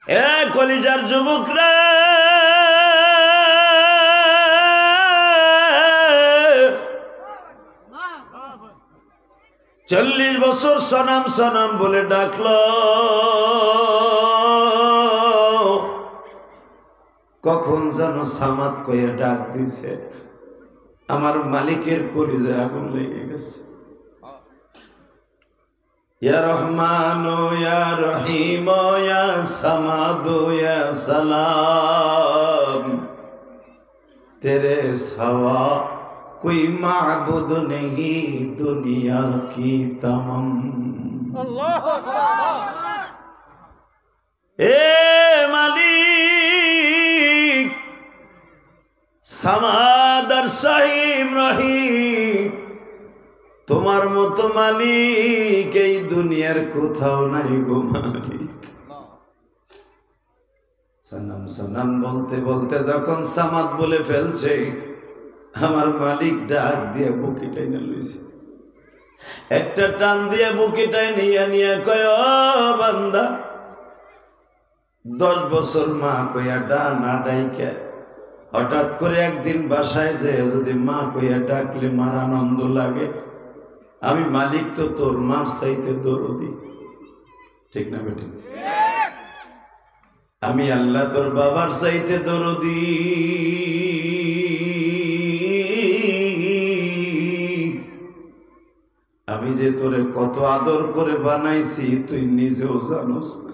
এ কলিজার যুবকরা, 40 বছর সনাম সনাম বলে ডাকলো, কখন যেন সামাদ কয়ে ডাক দিছে। আমার মালিকের কলিজায় আগুন লেগে গেছে। ইয়া রহমান ইয়া রহিম ইয়া সামাদ ইয়া সালাম, তেরে সওয়া कोई माबूद नहीं दुनिया की तमाम। ए मालिक समादर सहीम रहीम, তোমার মতো মালিক এই দুনিয়ার কোথাও নাই গো মালিক। সনম সনম বলতে বলতে যখন সামাদ বলে ফেলছে, আমার মালিক ডাক দিয়ে বুকে টাইনা লইছে। একটা টান দিয়ে বুকে টাইনিয়া নিয়ে কয়, ও বান্দা, 10 বছর মা কইয়া না ডাইকা হঠাৎ করে একদিন বাসায় যে যদি মা কইয়া ডাকলে মার আনন্দ লাগে, আমি মালিক তো তোর মার চাইতে দরদি, ঠিক না বেটি? আমি আল্লাহ তোর বাবার চাইতে দরদি। আমি যে তোরে কত আদর করে বানাইছি তুই নিজেও জানোস না।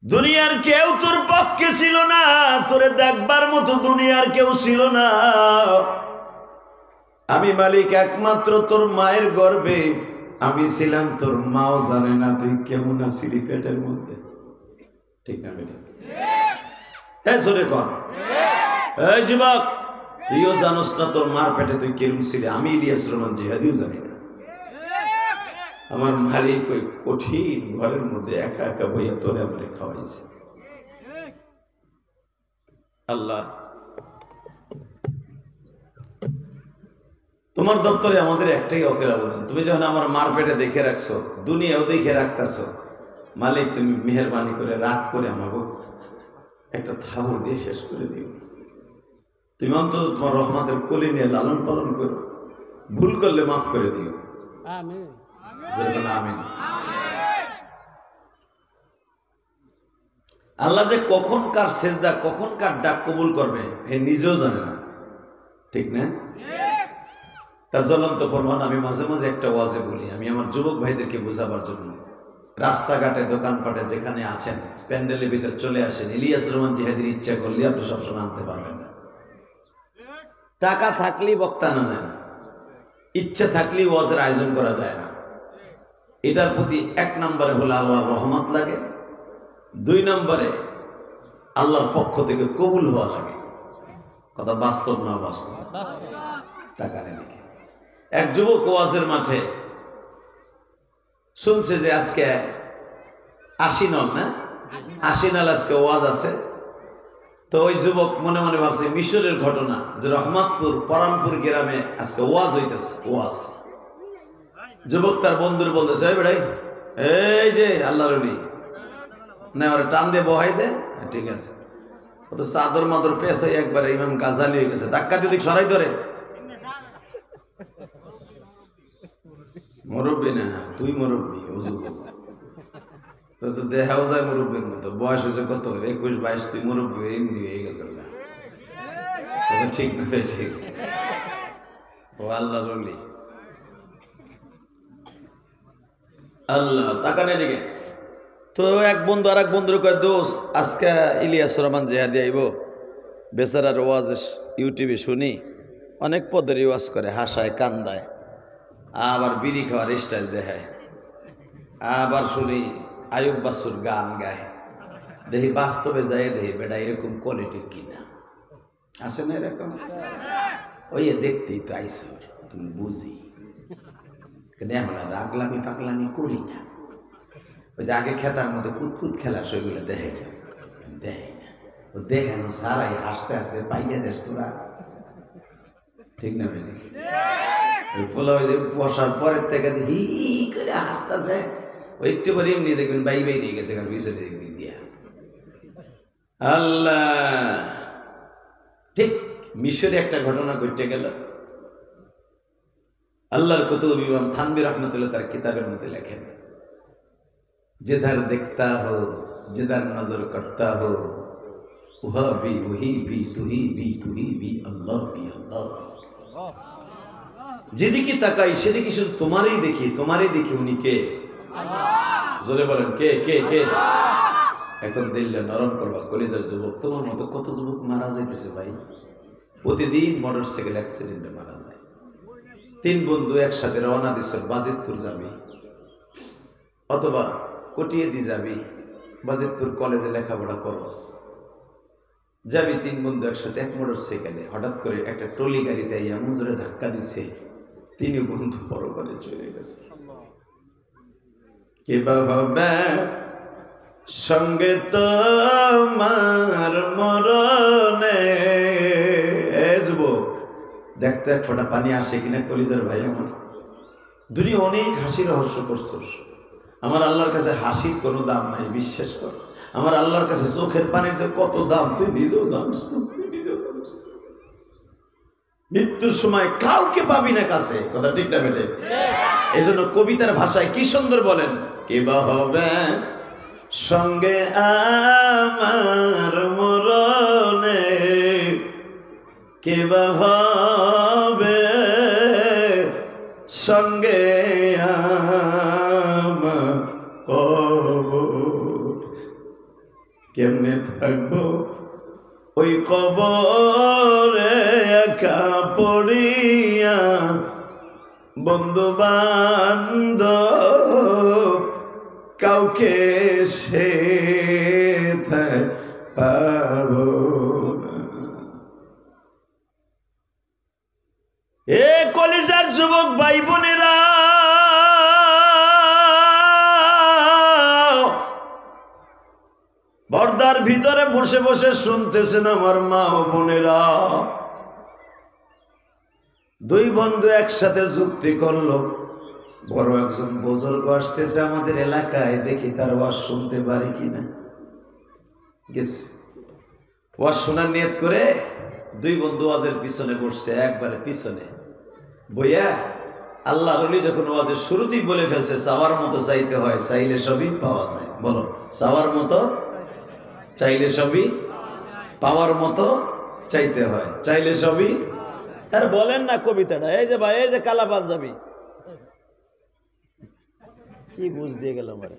দুনিয়ার কেউ তোর পক্ষে ছিল না, তোরে দেখবার মতো দুনিয়ার কেউ ছিল না। আমি মালিক একমাত্র তোর মায়ের গর্ভে আমি ছিলাম, তোর মাও জানে না তুই কেমন আছিলি পেটের মধ্যে, ঠিক না বেটা? হ্যাঁ জোরে কর। এই যুবক, তুইও জানোস না তোর মার পেটে তুই কিরম ছিলি। আমি ইলিয়াস রহমান জিহাদিও জানি না। আমার মালিক ওই কঠিন ঘরের মধ্যে একা একা বইয়া তোরে আমারে খাওয়াইছে। আল্লাহ, তোমার দপ্তরে আমাদের একটাই অকের আবেদন, তুমি যখন আমার মার পেটে দেখে রাখছো, দুনিয়াও দেখে রাখতেছো, মালিক তুমি মেহরবানি করে রাগ করে আমাকে একটা থাবর দিয়ে শেষ করে দিও। তুমি অন্তত তোমার রহমতের কোলে নিয়ে লালন পালন করো, ভুল করলে মাফ করে দিও। আমিন। আমিন। আল্লাহ যে কখন কার সেজদা, কখন কার ডাক কবুল করবে এ নিজেও জানে না, ঠিক না? তার জ্বলন্ত প্রমাণ আমি মাঝে মাঝে একটা ওয়াজে বলি, আমি আমার যুবক ভাইদেরকে বোঝাবার জন্য। রাস্তাঘাটে দোকানপাটে যেখানে আছেন, প্যান্ডেলের ভিতরে চলে আসেন, ইলিয়াস রহমান জিহাদির ইচ্ছা করলে আপনি সবসময় আনতে পারবেন না। টাকা থাকলেই বক্তা আনা যায় না, ইচ্ছা থাকলেই ওয়াজের আয়োজন করা যায় না। এটার প্রতি 1 নম্বরে হলো আল্লাহর রহমত লাগে, 2 নম্বরে আল্লাহর পক্ষ থেকে কবুল হওয়া লাগে। কথা বাস্তব না বাস্তব? টাকা নেই। এক যুবক ওয়াজের মাঠে শুনছে যে আজকে 80 নল না 80 নল আজকে ওয়াজ আছে। তো ওই যুবক মনে মনে ভাবছে মিশরের ঘটনা, যে রহমতপুর পরামপুর গ্রামে আজকে ওয়াজ হইতেছে। ওয়াজ যুবক তার বন্ধুর বলতেছে, এই বেড়াই, এই যে আল্লাহর ওলি না, ওরা টান দিয়ে বহাই দে। ঠিক আছে, ও তো চাদর মাদর পেঁচাই একবারে ইমাম গাজালি হয়ে গেছে, ধাক্কা দিয়ে সরাই ধরে। মুরব্বী না, তুই মুরব্বী, তো তো দেখাও যায় মুরব্বীর মতো। বয়স হয়েছে কত, 21-22, তুই মুরব্বী এমনি হয়ে গেছে না? ঠিক না? ঠিক। ও আল্লাহর ওলি। আল্লাহ তাকান এদিকে। তো এক বন্ধু আর এক বন্ধুর কয়, দোস্ত আজকে ইলিয়াস রহমান জিহাদি আইব, বেচারার ওয়াজ ইউটিউবে শুনি, অনেক পদের ওয়াজ করে, হাসায় কান্দায়, আবার বিড়ি খাওয়ার স্টাইল দেখায়, আবার শুনি আয়ুব বাসুর গান গায়। দেখি বাস্তবে যায়, দেখি বেটা এরকম কোয়ালিটির কিনা আছে না এরকম। ওই দেখতেই তো আইসো, তুমি বুঝি এখন আর আগলামি পাগলামি করি না। ওই যে আগে খেতার মধ্যে কুতকুত খেলা সেগুলো দেখে না, দেখে না, ও দেখেন সারাই হাসতে হাসতে পাইলে দেশ তোরা, ঠিক না? ওই পোলা ওই যে বসার পরের থেকে হি করে হাসতেছে, ওই একটু পরে এমনি দেখবেন বাই দিয়ে গেছে, কারণ পিছনে দিক দিয়া। আল্লাহ, ঠিক মিশরে একটা ঘটনা ঘটে গেল। আল্লাহর কুতুব ইমাম থানভী রাহমাতুল্লাহ তার কিতাবের মধ্যে লেখেন, जिधर देखता हो, जिधर नजर करता हो, वह भी वही भी तू ही भी अल्लाह भी अल्लाह। যেদিকে তাকাই সেদিকে শুধু তোমারই দেখি, উনি কে? জোরে বলেন, কে কে কে? এখন দিল্লে নরম করবা, কলিজার যুবক, তোমার মতো কত যুবক মারা যাইতেছে ভাই, প্রতিদিন মোটরসাইকেল অ্যাক্সিডেন্টে মারা যায়। 3 বন্ধু একসাথে রওনা দিছে, বাজিতপুর যাবি অথবা কটিয়াদি যাবি, বাজিতপুর কলেজে লেখাপড়া করস, যাবি 3 বন্ধু একসাথে এক মোটরসাইকেলে। হঠাৎ করে একটা ট্রলি গাড়িতে এমন জোরে ধাক্কা দিছে, 3 বন্ধু পরকালে চলে গেছে। কিবা হবে সঙ্গে তোমার মরণে। যুবক, দেখতে এক ফোঁটা পানি আসে কিনা কলিজার ভাই আমার। দুনিয়া অনেক হাসি রহস্য করছস, আমার আল্লাহর কাছে হাসির কোনো দাম নাই, বিশ্বাস কর। আমার আল্লাহর কাছে চোখের পানির যে কত দাম তুই নিজেও জানিস না, মৃত্যুর সময় কাউকে পাবি না কাছে, কথা ঠিক না বেটে? এই জন্য কবিতার ভাষায় কি সুন্দর বলেন, কিবা হবে সঙ্গে আমার মরণে, কিবা হবে সঙ্গে আমার কবর। কেমনে থাকবো ওই কবরে একা পড়িয়া, বন্ধু বান্ধব কাউকে সে পাবো না। এ কলিজার যুবক ভাই বোনেরা, পর্দার ভিতরে বসে বসে শুনতেছেন আমার মা ও বোনেরা, 2 বন্ধু একসাথে যুক্তি করলো, বড় একজন বুজুর্গ আসতেছে আমাদের এলাকায়, দেখি তার ওয়াজ শুনতে পারি কিনা। গেছে ওয়াজ শোনার নিয়ত করে 2 বন্ধু ওয়াজের পিছনে বসছে, একবারে পিছনে বইয়া। আল্লাহর ওলি যখন ওয়াজের শুরুতেই বলে ফেলছে, চাওয়ার মতো চাইতে হয়, চাইলে সবই পাওয়া যায়। বলো, চাওয়ার মতো চাইলে সবই, পাওয়ার মতো চাইতে হয়, চাইলে সবই। আর বলেন না কবিতাটা, এই যে ভাই, এই যে কালা পাঞ্জাবি, কি বুঝ দিয়ে গেল আমার,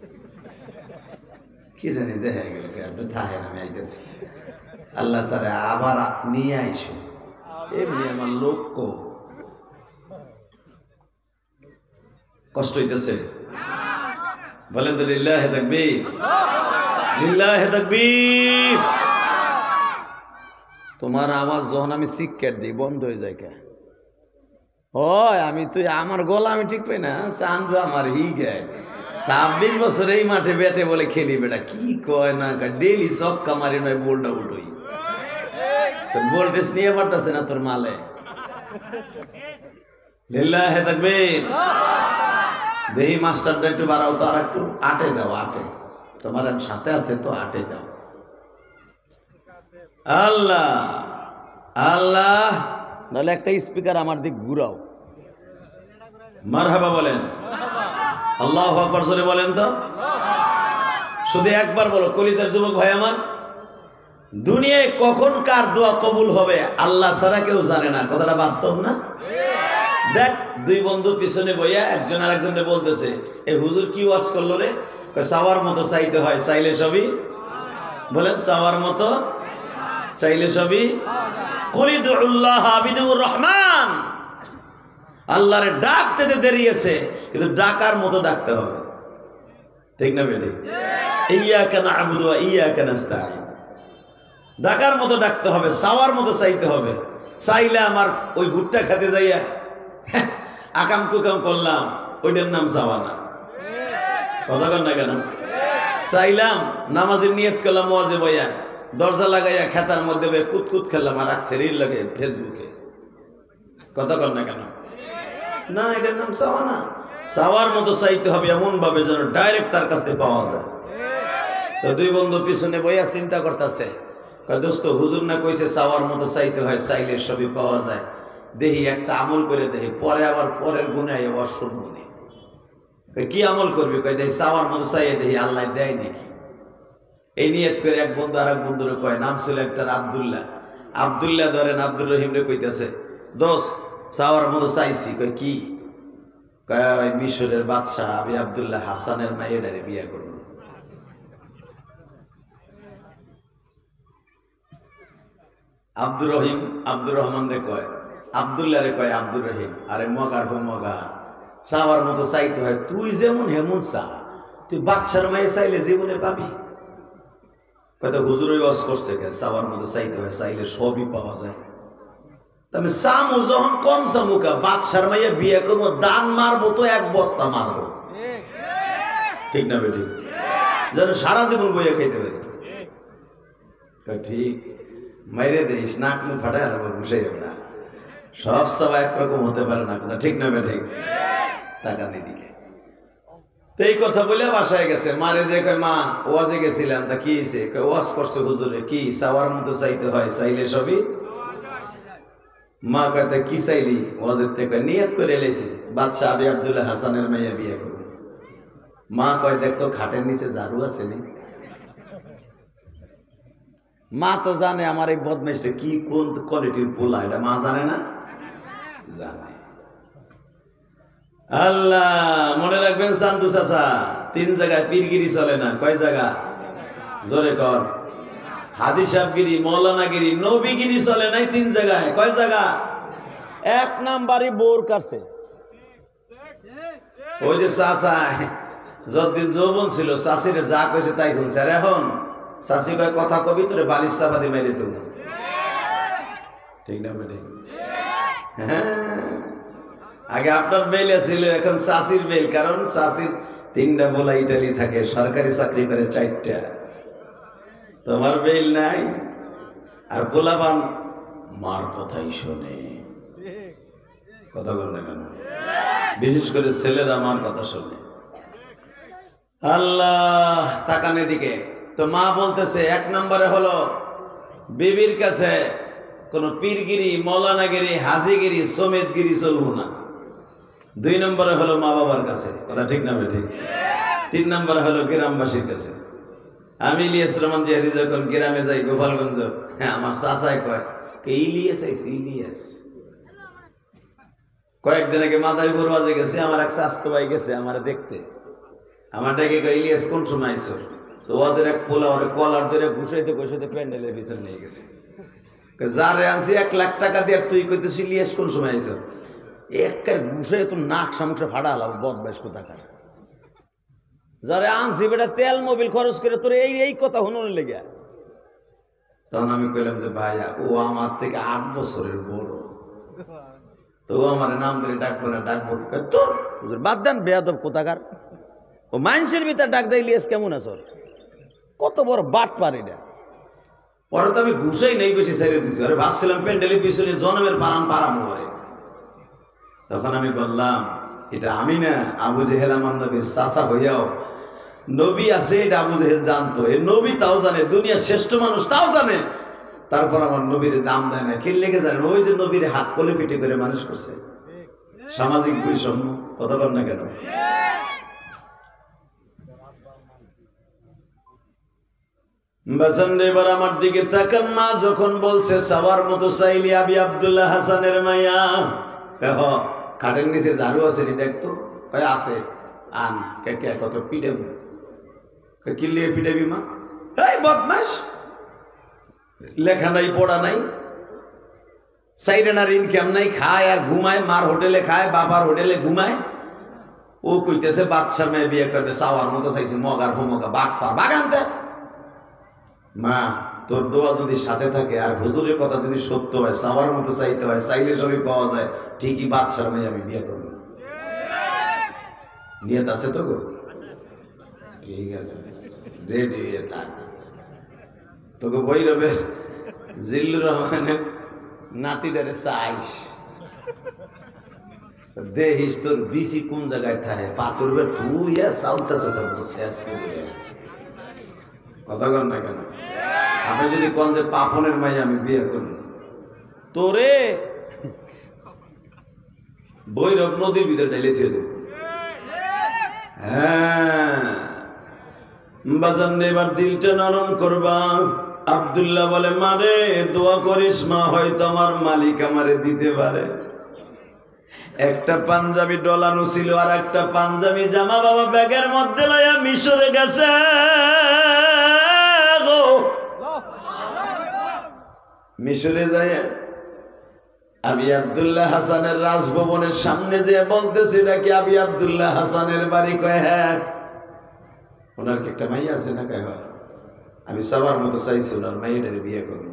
কি জানি দেখা গেল, আপনি থাকেন আমি আইতেছি। আল্লাহ তারা আবার নিয়ে আইসো, এমনি আমার লোক কষ্ট হইতেছে। বলেন তো লিল্লাহি তাকবীর, লিল্লাহি তাকবীর। তোমার আওয়াজ যখন আমি সিক্কেট দিই বন্ধ হয়ে যায় কে? হয় আমি তুই আমার গলা আমি ঠিক পাই না, চান্দু আমার হি গে 26 বছর এই মাঠে ব্যাটে বলে খেলি, বেটা কি কয় না, ডেইলি চক্কা মারি নয় বলটা উঠোই, ভোল্টেজ নিয়ে পারতেছে না তোর মালে। লিল্লাহি তাকবীর। দেহি মাস্টারটা একটু বাড়াও তো, আর একটু আটে দাও, আটে তোমার সাথে আছে তো, আটে দাও। আল্লাহ আল্লাহ, নাহলে একটা স্পিকার আমার দিক ঘুরাও। মারহাবা বলেন, আল্লাহু আকবার জোরে বলেন তো। শুধু একবার বলো, কলিজার যুবক ভাই আমার, দুনিয়ায় কখন কার দোয়া কবুল হবে আল্লাহ ছাড়া কেউ জানে না, কথাটা বাস্তব না? দেখ 2 বন্ধু পিছনে বইয়া একজন আরেকজনকে বলতেছে, এ হুজুর কি ওয়াজ করলো রে? চাওয়ার মতো চাইতে হয়, চাইলে সবই। বলেন, চাওয়ার মতো চাইলে সবই। কুলিদুল্লাহ আবিদুর রহমান, আল্লাহরে ডাকতে দেরি আছে, কিন্তু ডাকার মতো ডাকতে হবে, ঠিক না বেটি? ইয়্যাকা না'বুদু ওয়া ইয়্যাকা নাস্তাঈন, ডাকার মতো ডাকতে হবে, চাওয়ার মতো চাইতে হবে। চাইলে আমার ওই ভুট্টা খেতে যাইয়া আকাম কুকাম করলাম, ওইটার নাম চাওয়া না, কথা কন না কেন? চাইলাম, নামাজের নিয়ত করলাম, ওয়াজে বইয়া দরজা লাগাইয়া খেতার মধ্যে কুতকুত খেললাম, আর রিল লাগে ফেসবুকে, কথা কন না কেন? না, এটার নাম চাওয়া না। চাওয়ার মতো চাইতে হবে এমন ভাবে যেন ডাইরেক্ট তার কাছ থেকে পাওয়া যায়। তো দুই বন্ধু পিছনে বইয়া চিন্তা করতেছে, দোস্ত হুজুর না কইছে চাওয়ার মতো চাইতে হয়, চাইলে সবই পাওয়া যায়, দেখি একটা আমল করে দেখি, পরে আবার পরের গুণে আবার শুনবো নি। কি আমল করবি? কয় দেখি চাওয়ার মতো চাইয়ে দেখি আল্লাহ দেয় নাকি। এই নিয়ত করে এক বন্ধু আর এক বন্ধুর কয়, নাম ছিল একটার আব্দুল্লাহ। আব্দুল্লাহ ধরেন আব্দুর রহিম রে কইতেছে, দোস্ত চাওয়ার মতো চাইছি। কয় কি? কয় মিশরের বাদশাহ আমি আব্দুল্লাহ হাসানের মাইয়েডারে বিয়ে করব। আব্দুর রহিম আব্দুর রহমান রে কয়, আব্দুল্লাহ রে কয় আব্দুর রহিম, আরে মগার পর মগা, চাওয়ার মতো চাইতে হয়, তুই যেমন হেমন চা, তুই বাদশার মায়ে চাইলে জীবনে পাবি। কয়টা হুজুরই ওয়াজ করছে, চাওয়ার মতো চাইতে হয়, চাইলে সবই পাওয়া যায়। আমি চামু যখন কম চামুকা, বাদশার মাইয়া বিয়ে করবো, দান মারবো তো এক বস্তা মারবো, ঠিক না বেঠিক? যেন সারা জীবন বইয়া খাইতে পারি। ঠিক, মাইরে দিস, নাক মুখ ফাটাই দেবো, ঘুষে যাবে না। সব সবাই একরকম হতে পারে না, কথা ঠিক না বেঠিক? টাকা নিদিকে তো এই কথা বলে বাসায় গেছে, মারে যে কয় মা ওয়াজে গেছিলাম, তা কি হয়েছে? ওয়াজ করছে হুজুরে, কি চাওয়ার মতো চাইতে হয়, চাইলে সবই। মা কয় কি চাইলি? ওয়াজের থেকে নিয়ত করে এলেছি বাদশাহ আবি আব্দুল্লাহ হাসানের মাইয়া বিয়ে করব। মা কয় দেখ তো খাটের নিচে ঝাড়ু আছে নি? মা তো জানে আমার এই বদমাইশটা কি কোন কোয়ালিটির পোলা, এটা মা জানে না? জানে। আল্লাহ মনে রাখবেন চান্দু চাচা, 3 জায়গায় পীরগিরি চলে না। কয় জায়গা? জোরে কর। হাদিস সাহেবগিরি, মৌলানাগিরি, নবীগিরি চলে নাই 3 জায়গায়। কয় জায়গা? 1 নাম্বারই বোর কাছে। ওই যে চাচা যতদিন যৌবন ছিল, চাষিরে যা কইছে তাই শুনছে। আর এখন চাষি কয় কথা কবি তোরে বালিশ চাপা দিয়ে মেরে তুমি, ঠিক না বেটি? আগে আপনার বেল ছিল, এখন চাষির বেল। কারণ চাষির 3টা বলা ইটালি থাকে, সরকারি চাকরি করে 4টা। তোমার বেল নাই, আর পোলাপান মার কথাই শোনে। কথা বল না কেন? বিশেষ করে ছেলেরা মার কথা শোনে। আল্লাহ তাকানে দিকে তো মা বলতেছে 1 নম্বরে হলো বিবির কাছে কোন পীরগিরি, মৌলানাগিরি, হাজিগিরি, সমেতগিরি চলবো না। 2 নম্বরে হলো মা বাবার কাছে, কথা ঠিক না ঠিক? 3 নম্বরে হলো গ্রামবাসীর কাছে। আমি ইলিয়াস রহমান জিহাদি যখন গ্রামে যাই গোপালগঞ্জ, আমার চাচাই কয় ইলিয়াস আইসি, ইলিয়াস। কয়েকদিন আগে মাদারীপুর বাজে গেছে, আমার এক স্বাস্থ্য ভাই গেছে আমার দেখতে, আমার ডেকে কয় ইলিয়াস কোন সময় আইসো? তো ওদের এক পোলা ওরে কলার ধরে ঘুষাইতে ঘুষাইতে প্যান্ডেলের ভিতরে নিয়ে গেছে। যারে আনছি 1 লাখ টাকা দিয়ে, তুই কইতেছি ইলিয়াস কোন সময় আইসো? একটা ঘুষাই তো নাক সামুকটা ফাড়া হলাম, বদমাইশ কোথাকার। যারে আনছি বেটা তেল মোবিল খরচ করে তোর এই কথা হনোর লেগে। তখন আমি কইলাম যে ভাইয়া ও আমার থেকে 8 বছরের বড়, তো আমার নাম ধরে ডাকবো না, ডাকবো কি? তোর বাদ দেন বেয়াদব কোথাকার। ও মানুষের ভিতরে ডাক দেয় ইলিয়াস কেমন আছো? কত বড় বাট পারি না। পরে তো আমি ঘুষাই নেই, বেশি ছেড়ে দিচ্ছি। আরে ভাবছিলাম প্যান্ডেলের পিছনে জনমের পারাম হয়। তখন আমি বললাম এটা আমি না, আবু জেহেল আমার নবীর চাচা হইয়াও নবী আছে এটা আবু জেহেল জানতো। এ নবী তাও জানে, দুনিয়ার শ্রেষ্ঠ মানুষ তাও জানে, তারপর আমার নবীর দাম দেয় না। কে লেগে জানে? ওই যে নবীর হাত কোলে পিঠে করে মানুষ করছে। সামাজিক বৈষম্য, কথা বল না কেন? এবার আমার দিকে তাকান। মা যখন বলছে চাওয়ার মতো চাইলি আবি আব্দুল্লাহ হাসানের মাইয়া, খাটের নিচে ঝাড়ু আছে নি দেখতো? আছে, আন। কে কত পিডাবি? কিল্লিয়ে পিডাবি মা? এই বদমাস, লেখা নাই পড়া নাই, সাইরেনার ইনকাম নাই, খায় আর ঘুমায়, মার হোটেলে খায়, বাবার হোটেলে ঘুমায়। ও কইতেছে বাচ্চা মেয়ে বিয়ে করবে, চাওয়ার মতো চাইছে, মগার হোমগা বাঘ পার বাগানতে। মা তোর দোয়া যদি সাথে থাকে আর হুজুরের কথা যদি সত্য হয়, চাওয়ার মতো চাইতে হয়, চাইলে সবই পাওয়া যায়, ঠিকই বাচ্চার মেয়ে আমি বিয়ে করবো। নিয়ত আছে তো গো? ঠিক আছে, রেডি হয়ে থাক। তোকে বৈরবের জিল্লুর রহমানের নাতিটারে চাইস, দেহিস তোর বিসি কোন জায়গায় থাকে পাথরবে তুই চাউলতেছে শেষ করে কথা কন না কেন? আপনি যদি কোন যে পাপনের মাই আমি বিয়ে করব তোরে ভৈরব নদীর ভিতরে ঢেলে দিয়ে দেব। হ্যাঁ বাজান এবার দিলটা নরম করবা। আব্দুল্লাহ বলে মারে দোয়া করিস মা, হয়তো আমার মালিক আমারে দিতে পারে। একটা পাঞ্জাবি ডলানো ছিল আর একটা পাঞ্জাবি জামা বাবা ব্যাগের মধ্যে লইয়া মিশরে গেছে গো। মিশরে যায় আবি আব্দুল্লাহ হাসানের রাজভবনের সামনে যে বলতেছি নাকি আবি আব্দুল্লাহ হাসানের বাড়ি? কয় হ্যাঁ। ওনার কি একটা মাই আছে না? কয় হয়। আমি সবার মতো চাইছি ওনার মাইয়ের বিয়ে করব।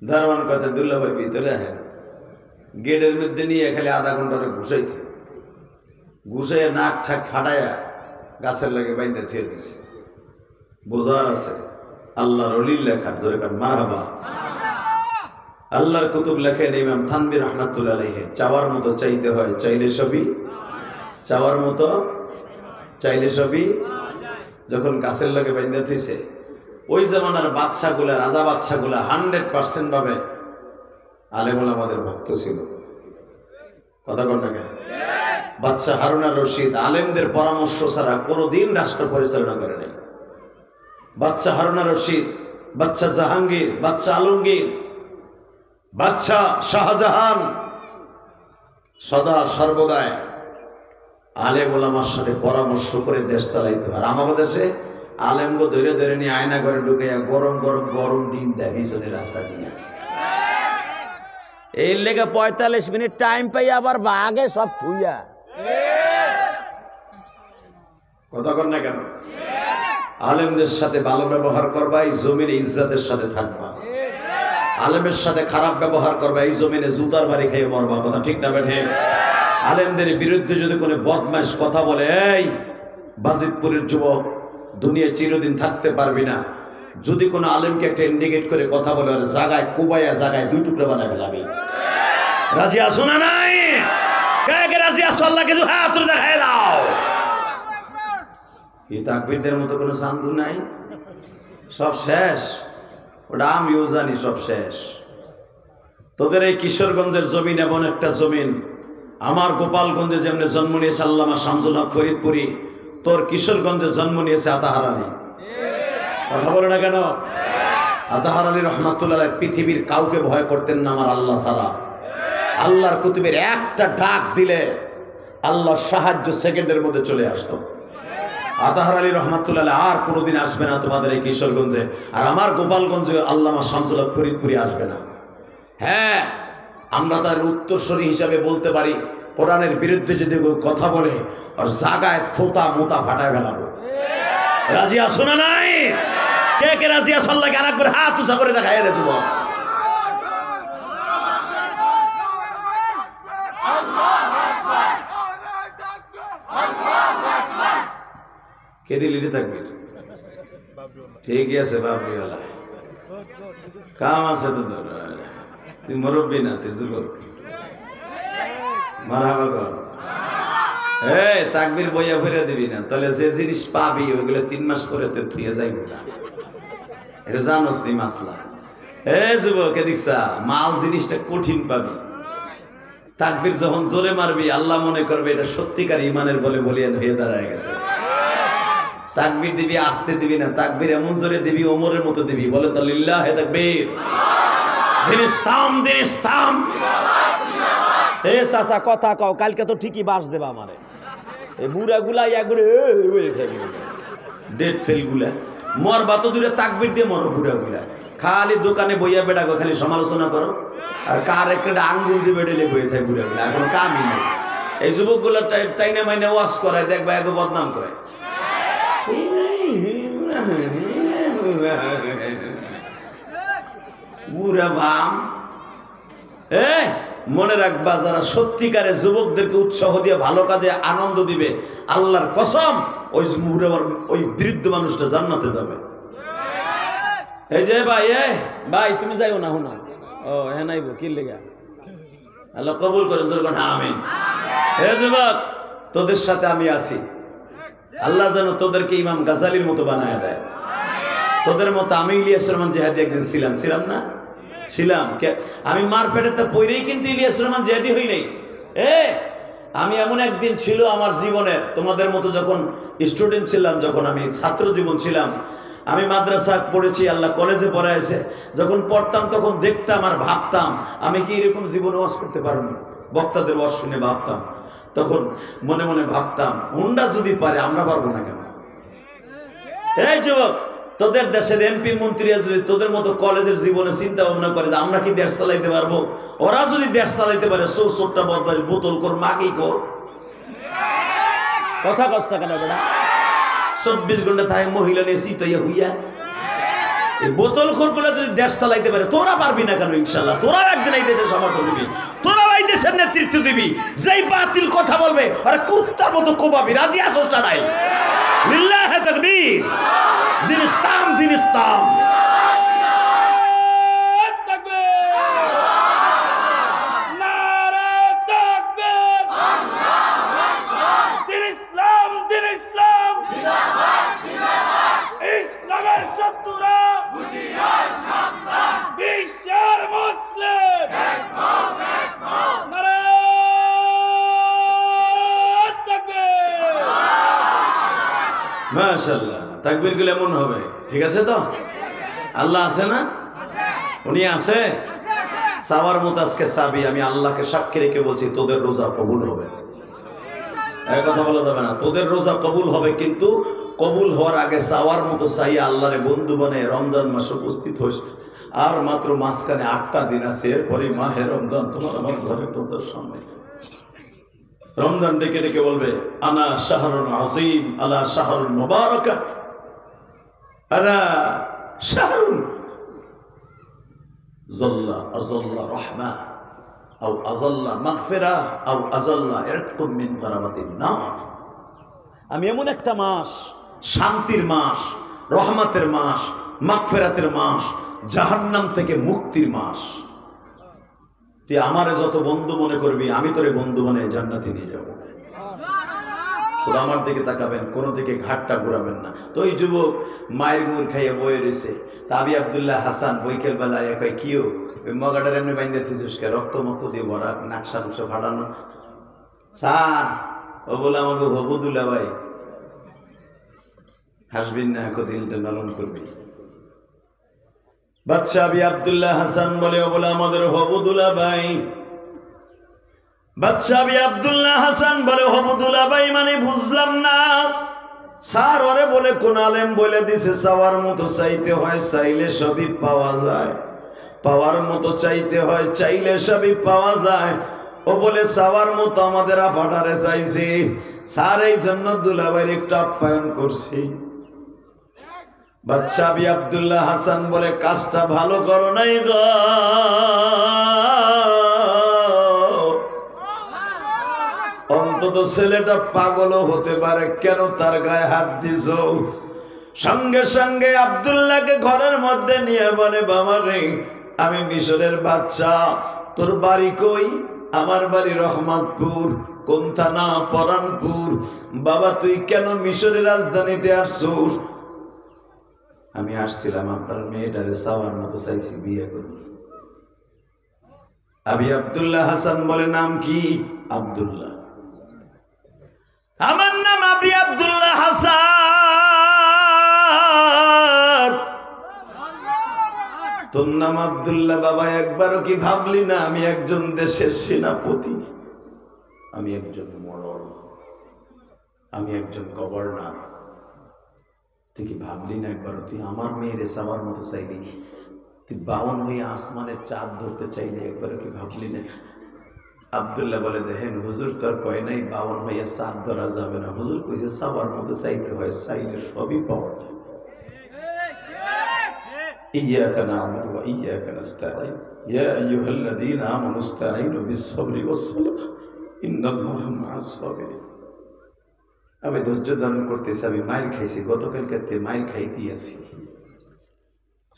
দারোয়ান কথা দুল্লা ভাই ভিতরে আহেন। গেটের মধ্যে নিয়ে খালি আধা ঘন্টা ঘুষাইছে, ঘুষাইয়া নাক ঠাক ফাটাইয়া গাছের লাগে বাইন্দা থিয়ে দিছে। বোঝার আছে আল্লাহর অলির লেখা জোরে কার মারহাবা। আল্লাহর কুতুব লেখেন ইমাম থানভী রাহমাতুল্লাহ আলাইহি, চাওয়ার মতো চাইতে হয়, চাইলে সবই চাওয়ার মতো চাইলে সবই। যখন গাছের লাগে বাইন্দা থইছে, ওই জামানার বাদশাগুলা, রাজা বাদশাগুলা 100% ভাবে আলেম ওলামাদের ভক্ত ছিল। কথা কন না কেন? বাদশা হারুন আর রশিদ আলেমদের পরামর্শ ছাড়া কোনোদিন রাষ্ট্র পরিচালনা করে নাই। বাদশা হারুন আর রশিদ, বাদশা জাহাঙ্গীর, বাদশা আলমগীর, বাদশা শাহজাহান সদা সর্বদাই আলেম ওলামার সাথে পরামর্শ করে দেশ চালাইতো। আর আমাদের দেশে আলেমগো ধরে ধরে নিয়ে আয়না করে ঢুকাইয়া গরম গরম গরম ডিম দেয় পিছনে রাস্তা দিয়ে। এই লেগে 45 মিনিট টাইম পাই আবার বাগে সব থুইয়া। কথা কর না কেন? আলেমদের সাথে ভালো ব্যবহার করবা, এই জমিনে ইজ্জতের সাথে থাকবা। আলেমের সাথে খারাপ ব্যবহার করবা, এই জমিনে জুতার বাড়ি খেয়ে মরবা। কথা ঠিক না বেঠে? আলেমদের বিরুদ্ধে যদি কোনো বদমাইশ কথা বলে, এই বাজিতপুরের যুবক দুনিয়া চিরদিন থাকতে পারবি না। যদি কোনো আলেমকে একটা ইন্ডিকেট করে কথা বলে, আর জায়গায় কুবাইয়া জায়গায় 2 টুকরা বানায় ফেলাবি। রাজি আসো না নাই? কে রাজি আসো? আল্লাহকে দু হাত তুলে দেখাই দাও। এই তাকবীরদের মতো কোনো চান্দু নাই, সব শেষ। ওটা আমিও জানি সব শেষ। তোদের এই কিশোরগঞ্জের জমিন এমন একটা জমিন, আমার গোপালগঞ্জে যেমনি জন্ম নিয়েছে আল্লামা শামসুল হক ফরিদপুরি, তোর কিশোরগঞ্জে জন্ম নিয়েছে আতাহার আলী। কথা বলে না কেন? আতাহার আলী রহমাতুল্লাহ পৃথিবীর কাউকে ভয় করতেন না আমার আল্লাহ ছাড়া। আল্লাহর কুতুবের একটা ডাক দিলে আল্লাহর সাহায্য সেকেন্ডের মধ্যে চলে আসতো। আতাহার আলী রহমাতুল্লাহ আর কোনোদিন আসবে না তোমাদের এই কিশোরগঞ্জে, আর আমার গোপালগঞ্জে আল্লামা শামসুল হক ফরিদপুরি আসবে না। হ্যাঁ, আমরা তার উত্তরসূরি হিসাবে বলতে পারি, কোরআনের বিরুদ্ধে যদি কথা বলে আর জায়গায় থোতা মোতা ফাটায় ফেলাবো। রাজি আসো না নাই? কে কে রাজি আসো? আল্লাহকে আরেকবার হাত উঁচা করে দেখাই রে যুবক। কে দিলি রে তাকবীর? ঠিকই আছে বাবরিওয়ালা, কাম আছে তো। তুই মুরব্বী না, তুই যুবক। মারহাবা কর। এই তাকবীর বইয়া ভরে দিবি না, তাহলে যে জিনিস পাবি ওইগুলো 3 মাস পরে তুই থুয়ে যাইব না। এটা জানোস নি মাসলা? যুবক এদিকসা, মাল জিনিসটা কঠিন পাবি। তাকবীর যখন জোরে মারবি আল্লাহ মনে করবে এটা সত্যিকার ইমানের বলে বলিয়ান হয়ে দাঁড়ায় গেছে। তাকবীর দিবি আস্তে দিবি না, তাকবীর এমন জোরে দিবি ওমরের মতো দিবি। বলে তো লিল্লাহে তাকবীর, দিন ইসলাম, দিন ইসলাম। এ চাচা কথা কও, কালকে তো ঠিকই বাস দেবা আমারে। এই বুড়া গুলাই একবারে ডেট ফেল গুলা মরবা তো দূরে, তাকবীর দিয়ে মরো। বুড়া গুলা খালি দোকানে বইয়া বেড়াগো, খালি সমালোচনা করো, আর কার একটা আঙ্গুল দিয়ে বেড়েলে বইয়ে থাকে বুড়া গুলা। এখন কামই নেই। এই যুবক গুলা টাইনে মাইনে ওয়াশ করায়, দেখবা এগো বদনাম করে। বুড়া বাম। মনে রাখবা, যারা সত্যিকারে যুবকদেরকে উৎসাহ দিয়ে ভালো কাজে আনন্দ দিবে, আল্লাহর কসম ওই বৃদ্ধ মানুষটা জান্নাতে যাবে। এই যে ভাই, ভাই তুমি যাইও না, হুনা ও হ্যাঁ নাইবো কি লেগা আল্লাহ কবুল করেন, যখন আমিন। হে যুবক, তোদের সাথে আমি আছি। আল্লাহ যেন তোদেরকে ইমাম গাজালির মতো বানায় দেয়। তোদের মতো আমি ইলিয়াস রহমান জিহাদি একদিন ছিলাম না? ছিলাম। আমি মার পেটেতে পইরেই কিন্তু ইলিয়াস রহমান জিহাদি হই নাই। আমি এমন একদিন ছিল আমার জীবনে, তোমাদের মতো যখন স্টুডেন্ট ছিলাম, যখন আমি ছাত্র জীবন ছিলাম, আমি মাদ্রাসা পড়েছি, আল্লাহ কলেজে পড়াইছে, যখন পড়তাম তখন দেখতাম আর ভাবতাম আমি কি এরকম জীবনে ওয়াজ করতে পারবো। বক্তাদের ওয়াজ শুনে ভাবতাম, তখন মনে মনে ভাবতাম হুন্ডা যদি পারে আমরা পারবো না কেন? এই যুবক, তোদের দেশের এমপি মন্ত্রীরা যদি তোদের মতো কলেজের জীবনে চিন্তা ভাবনা করে যে আমরা কি দেশ চালাইতে পারবো, ওরা যদি দেশ চালাইতে পারে, চোরটা বদমাইশ, বোতল কর, মাগি কর, কথা কষ্ট কেন বেটা? 24 ঘন্টা থাকে মহিলা নিয়ে চিতাইয়া হইয়া, এই বোতল খোর গুলো যদি দেশ চালাইতে পারে, তোরা পারবি না কেন? ইনশাল্লাহ তোরা একদিন এই দেশের সমর্থন দিবি, তোরা এই দেশের নেতৃত্ব দিবি। যেই বাতিল কথা বলবে আরে কুত্তার মতো কোবাবি। রাজি আসোস না? নাই? লিল্লাহি তাকবীর। দিন ইসলাম, দিন ইসলাম। মাশাআল্লাহ, তাকবীর গুলো এমন হবে। ঠিক আছে তো? আল্লাহ আছে না? উনি আছে। চাওয়ার মতো আজকে চাবি। আমি আল্লাহকে সাক্ষী রেখে বলছি, তোদের রোজা কবুল হবে। এই কথা বলা যাবে না, তোদের রোজা কবুল হবে, কিন্তু কবুল হওয়ার আগে চাওয়ার মতো চাইয়া আল্লাহরে বন্ধু বানিয়ে রমজান মাসে উপস্থিত হইস। আর মাত্র মাঝখানে 8টা দিন আছে, এরপরই মাহে রমজান তোমার আমার ঘরে তোদের সামনে। রমজান ডেকে ডেকে বলবে আনা শাহরুন আযীম, আলা শাহরুন মুবারাকা, আনা শাহরুন যাল্লা আযাল্লা রাহমা আও আযাল্লা মাগফিরা আও আযাল্লা ইতকুম মিন গারাবাতিন নার। আমি এমন একটা মাস, শান্তির মাস, রহমতের মাস, মাগফিরাতের মাস, জাহান্নাম থেকে মুক্তির মাস। তুই আমারে যত বন্ধু মনে করবি, আমি তোরে বন্ধু মনে জান্নাতে নিয়ে যাবো। শুধু আমার দিকে তাকাবেন, কোনো দিকে ঘাটটা ঘুরাবেন না। তো ওই যুবক মায়ের মুর খাইয়ে বয়ে রয়েছে। তাবি আব্দুল্লাহ হাসান বৈকেল বেলায় কয় কিও ওই মগাটার এমনি বাইন্দা থিসুসকে রক্ত মক্ত দিয়ে ভরা, নাকশা নুকশা ফাটানো। স্যার ও বলে আমাকে হবু দুলা ভাই, হাসবিন না, দিলটা নরম করবি। বাদশা আবি আব্দুল্লাহ হাসান বলে, ও বলে আমাদের হবুদুল্লাহ ভাই। বাদশা আবি আব্দুল্লাহ হাসান বলে, হবুদুল্লাহ ভাই মানে বুঝলাম না। স্যার ওরে বলে কোন আলেম বলে দিছে চাওয়ার মতো চাইতে হয়, চাইলে সবই পাওয়া যায়। পাওয়ার মতো চাইতে হয়, চাইলে সবই পাওয়া যায়। ও বলে চাওয়ার মতো আমাদের আপাটারে চাইছি, স্যার এই জন্য দুলাভাইয়ের একটু আপ্যায়ন করছি। বাদশা আবি আব্দুল্লাহ হাসান বলে কাজটা ভালো করো নাই গো, অন্তত ছেলেটা পাগলও হতে পারে, কেন তার গায়ে হাত দিছ? সঙ্গে সঙ্গে আব্দুল্লাহকে ঘরের মধ্যে নিয়ে বলে, বাবা রে আমি মিশরের বাদশা, তোর বাড়ি কই? আমার বাড়ি রহমতপুর। কোন থানা? পরানপুর। বাবা তুই কেন মিশরের রাজধানীতে আসছিস? আমি আসছিলাম আপনার মেয়েটারে চাওয়ার মতো চাইছি বিয়ে করব। আবি আব্দুল্লাহ হাসান বলে নাম কি? আব্দুল্লাহ। আমার নাম আবি আব্দুল্লাহ হাসান। তোর নাম আব্দুল্লাহ। বাবা একবারও কি ভাবলি না আমি একজন দেশের সেনাপতি, আমি একজন মোড়ল, আমি একজন গভর্নর? তুই কি ভাবলি না একবারও? তুই আমার মেয়ের চাওয়ার মতো চাইলি, তুই বাউন হয়ে আসমানের চাঁদ ধরতে চাইলি, একবারও কি ভাবলি না? আব্দুল্লাহ বলে, দেখেন হুজুর তোর কয় নাই বাউন হইয়া চাঁদ ধরা যাবে না, হুজুর কইছে চাওয়ার মতো চাইতে হয়, চাইলে সবই পাওয়া যায়। ইয়াকা না'বুদু ওয়া ইয়াকা নাস্তাঈন, ইয়া আইয়ুহাল্লাযীনা আমানু ইসতাঈনু বিস-সাবরি ওয়াস-সালাহ, ইন্নাল্লাহা মা'আস-সাবিরিন। আমি ধৈর্য ধারণ করতেছি, আমি মাইল খাইছি, গতকালকে মাইল খাইতে আছি।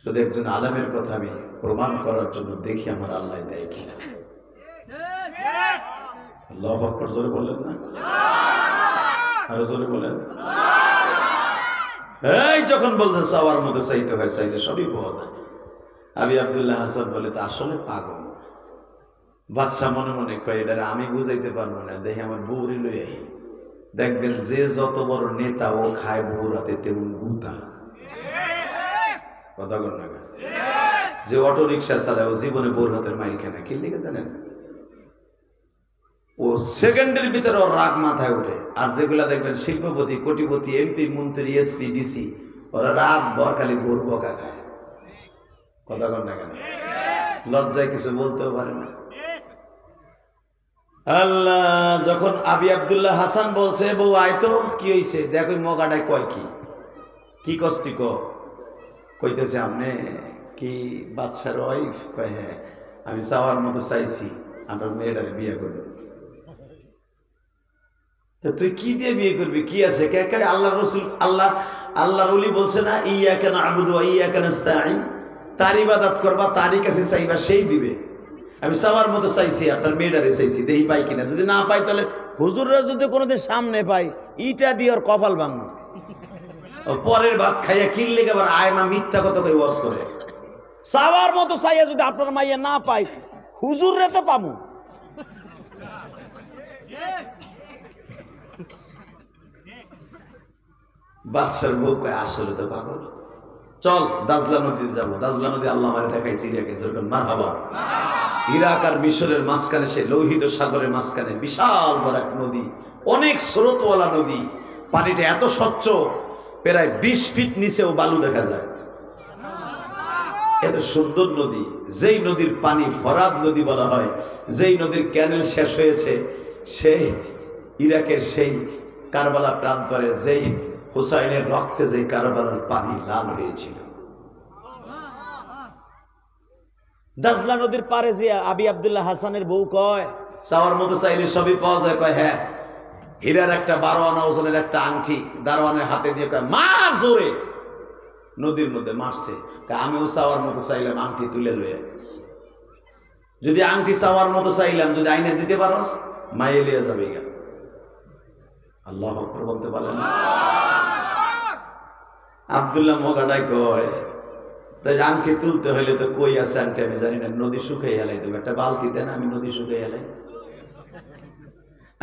শুধু একজন আলেমের কথা আমি প্রমাণ করার জন্য দেখি আমার আল্লাহ দেয় কিনা। আল্লাহু আকবার, জোরে বলেন না, আরো জোরে বলেন। এই যখন বলছে চাওয়ার মধ্যে চাইতে হয়, চাইলে সবই পাওয়া যায়। আবি আব্দুল্লাহ হাসান বলে তা আসলে পাগল। বাদশা মনে মনে কয় এটা আমি বুঝাইতে পারবো না, দেখি আমার বউরি লই আই। দেখবেন যে যত বড় নেতা ও খায় বউর হাতে তেমন গুতা। কথা বল না, যে অটো রিক্সা চালায় ও জীবনে বউর হাতের মাইর খায় না। কি লিখে জানেন? ও সেকেন্ডের ভিতরে ওর রাগ মাথায় ওঠে। আর যেগুলা দেখবেন শিল্পপতি, কোটিপতি, এমপি, মন্ত্রী, এসপি, ডিসি, ওরা রাত ভর খালি ভোর বকা খায়। কথা কর না কেন? লজ্জায় কিছু বলতেও পারে না। আল্লাহ যখন আবি আব্দুল্লাহ হাসান বলছে বউ আয় তো, কি হয়েছে দেখো মগাটায় কয় কি কস্তি কইতেছে আপনি কি বাদশার ওয়াইফ? কয় হ্যাঁ, আমি চাওয়ার মতো চাইছি আমার মেয়েটার বিয়ে করবে। তুই কি দিয়ে বিয়ে করবি? কি আছে? আল্লাহ রসুল আল্লাহর ওলি বলছে না, ইয়াকা না'বুদু ওয়া ইয়াকা নাস্তাঈন, তার ইবাদত করবা, তারই কাছে চাইবা, সেই দিবে। আমি চাওয়ার মতো চাইছি, আপনার মেয়েটারে চাইছি, দেখি পাই কিনা। যদি না পাই তাহলে হুজুররা যদি কোনোদিন সামনে পাই, ইটা দিয়ে ওর কপাল ভাঙবো। পরের ভাত খাইয়া কিনলে আবার আয়মা মিথ্যা কথা কই ওয়াজ করে। চাওয়ার মতো চাইয়া যদি আপনার মাইয়া না পাই, হুজুররে তো পাবো। বাদশার বউ কয় আসলে তো পাগল, চল দাজলা নদীতে যাবো। দাজলা নদী আল্লাহ আমারে দেখাইছে, ইরাকে। মারহাবা। ইরাক আর মিশরের মাঝখানে, সে লোহিত সাগরের মাঝখানে বিশাল বড় এক নদী, অনেক স্রোতওয়ালা নদী। পানিটা এত স্বচ্ছ, প্রায় 20 ফিট নিচেও বালু দেখা যায়। এত সুন্দর নদী, যেই নদীর পানি ফরাদ নদী বলা হয়। যেই নদীর ক্যানেল শেষ হয়েছে, সেই ইরাকের সেই কারবালা প্রান্তরে যেই হুসাইনের রক্তে যে কারবালার পানি লাল হয়েছিল। দাজলা নদীর পারে যে আবি আব্দুল্লাহ হাসানের বউ কয় চাওয়ার মতো চাইলে সবই পাওয়া যায়। কয় হ্যাঁ, হীরার একটা 12 আনা ওজনের একটা আংটি দারোয়ানের হাতে দিয়ে কয় মার জোরে। নদীর মধ্যে মারছে। আমিও চাওয়ার মতো চাইলাম, আংটি তুলে লয়ে। যদি আংটি চাওয়ার মতো চাইলাম, যদি আইনে দিতে পারস, মাইয়ে লিয়ে যাবে। আল্লাহু আকবার বলতে পারেন না? আব্দুল্লাহ মগাটাই কয় তাই আংটি তুলতে হইলে তো কই আছে আংটি আমি জানি না, নদী শুকাই হেলাই দেবো, একটা বালতি দেন, আমি নদী শুকাই হেলাই।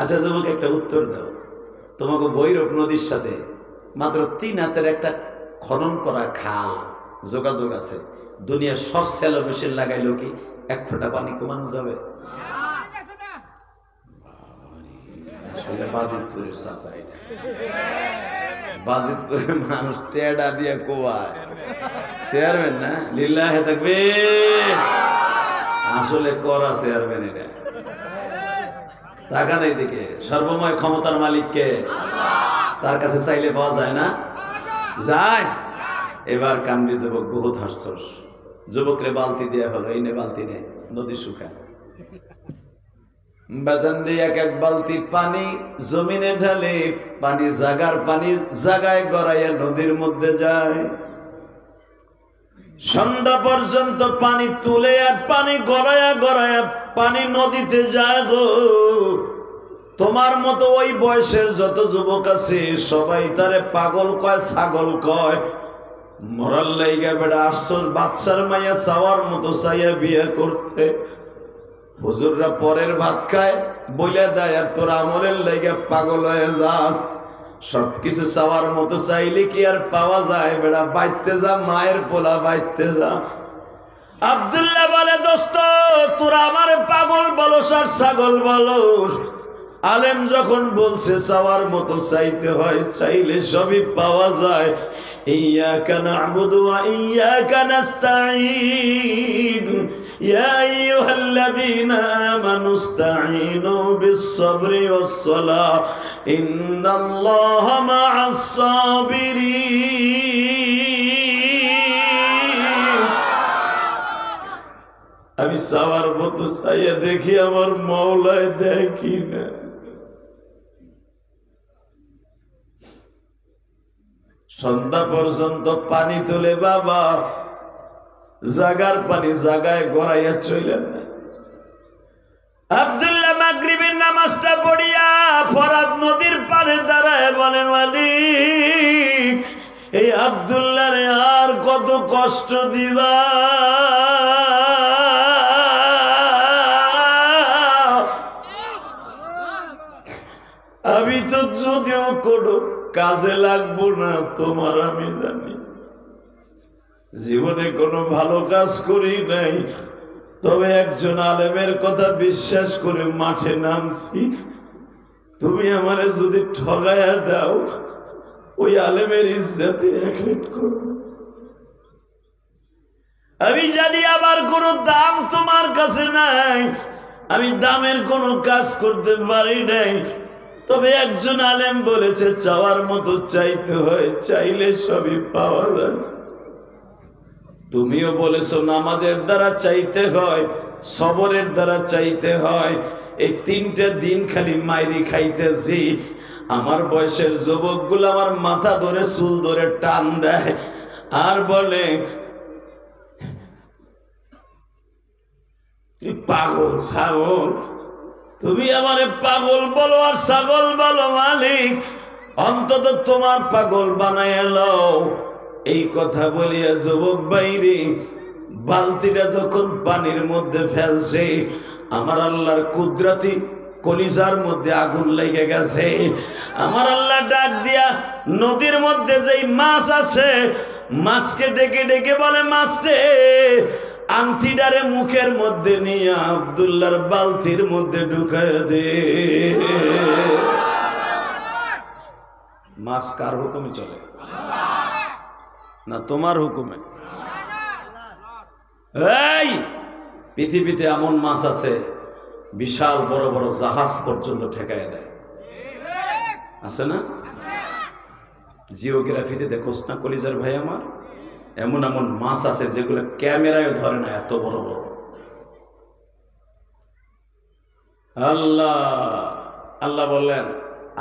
আচ্ছা যুবক, একটা উত্তর দাও। তোমাকে ভৈরব নদীর সাথে মাত্র 3 হাতের একটা খনন করা খাল যোগাযোগ আছে। দুনিয়ার সব স্যালো মেশিন লাগাইলেও কি 1 ফোঁটা পানি কমানো যাবে? আসলে বাজিতপুরের চাচা, এটা বাজিতপুরের মানুষ টেডা দিয়ে কোয়ায় চেয়ারম্যান না, লিল্লাহে তাকবীর। আসলে করা চেয়ারম্যান এটা। টাকা নেই দিকে, সর্বময় ক্ষমতার মালিককে, তার কাছে চাইলে পাওয়া যায় না? যায়। এবার কান্দি যুবক বহুত হাসছস। যুবকরে বালতি দেয়া হলো, এই নে বালতি নে, নদী শুকায়। বাজানরে এক বালতি পানি জমিনে ঢালে, পানি জাগার পানি জাগায় গড়াইয়া নদীর মধ্যে যায়। সন্ধ্যা পর্যন্ত পানি তুলে আর পানি গড়াইয়া গড়াইয়া পানি নদীতে যায় গো। তোমার মতো ওই বয়সের যত যুবক আছে সবাই তারে পাগল কয়, ছাগল কয়। মরার লাইগা বেড়া আসছস বাদশার মাইয়া চাওয়ার মতো চাইয়া বিয়ে করতে। হুজুররা পরের ভাত খায় বইলে দেয়, আর তোর আমলের লাইগা পাগল হয়ে যাস। সবকিছু চাওয়ার মতো চাইলে কি আর পাওয়া যায়? বেড়া বাইতে যা, মায়ের পোলা বাইতে যা। আব্দুল্লাহ বলে দোস্ত, তোরা আমার পাগল বলস আর ছাগল বলস। আলেম যখন বলছে চাওয়ার মতো চাইতে হয়, চাইলে সবই পাওয়া যায়। ইয়াকা না'বুদু ওয়া ইয়াকা নাস্তাঈন, ইয়া আইয়ুহাল্লাযীনা আমানু ইসতাঈনু বিস-সাবরি ওয়াস-সালাহ, ইন্নাল্লাহা মা'আস সাবিরিন। আমি চাওয়ার মতো চাইয়া দেখি, আমার মাওলায় দেখি না। সন্ধ্যা পর্যন্ত পানি তুলে বাবা, জাগার পানি জাগায় গড়াইয়া চলে। আব্দুল্লাহ মাগরিবের নামাজ নামাজটা পড়িয়া ফরাত নদীর পাড়ে দাঁড়ায় বলে, মালিক এই আব্দুল্লাহ রে আর কত কষ্ট দিবা। আমি তো যদিও কোনো কাজে লাগবো না, তোমার আমি জানি, জীবনে কোনো ভালো কাজ করি নাই, তবে একজন আলেমের কথা বিশ্বাস করে মাঠে নামছি। তুমি আমারে যদি ঠগায়া দাও, ওই আলেমের ইজ্জতে একলিট করব। আমি জানি আবার কোনো দাম তোমার কাছে নাই, আমি দামের কোনো কাজ করতে পারি নাই, তবে একজন আলেম বলেছে চাওয়ার মতো চাইতে হয়, চাইলে সবই পাওয়া যায়। তুমিও বলেছো নামাজের দ্বারা চাইতে হয়, সবরের দ্বারা চাইতে হয়। এই 3টে দিন খালি মাইরি খাইতেছি, আমার বয়সের যুবকগুলো আমার মাথা ধরে চুল ধরে টান দেয় আর বলে, তুই পাগল ছাগল। তুমি আমারে পাগল বলো আর ছাগল বলো, মালিক অন্তত তোমার পাগল বানায় লও। এই কথা বলিয়া যুবক বাইরে বালতিটা যখন পানির মধ্যে ফেলছে, আমার আল্লাহর কুদরতি কলিজার মধ্যে আগুন লেগে গেছে। আমার আল্লাহ ডাক দিয়া নদীর মধ্যে যেই মাছ আছে, মাছকে ডেকে ডেকে বলে, মাছরে আংটিটারে মুখের মধ্যে নিয়ে আব্দুল্লাহর বালতির মধ্যে ঢুকায় দে। মাছ কার হুকুমে চলে? না তোমার হুকুমে? এই পৃথিবীতে এমন মাছ আছে বিশাল বড় বড় জাহাজ পর্যন্ত ঠেকায় দেয়, আছে না? জিওগ্রাফিতে দেখোস না কলিজার ভাই আমার, এমন এমন মাছ আছে যেগুলো ক্যামেরায় ধরে না, এত বড় বড়। আল্লাহ আল্লাহ বললেন,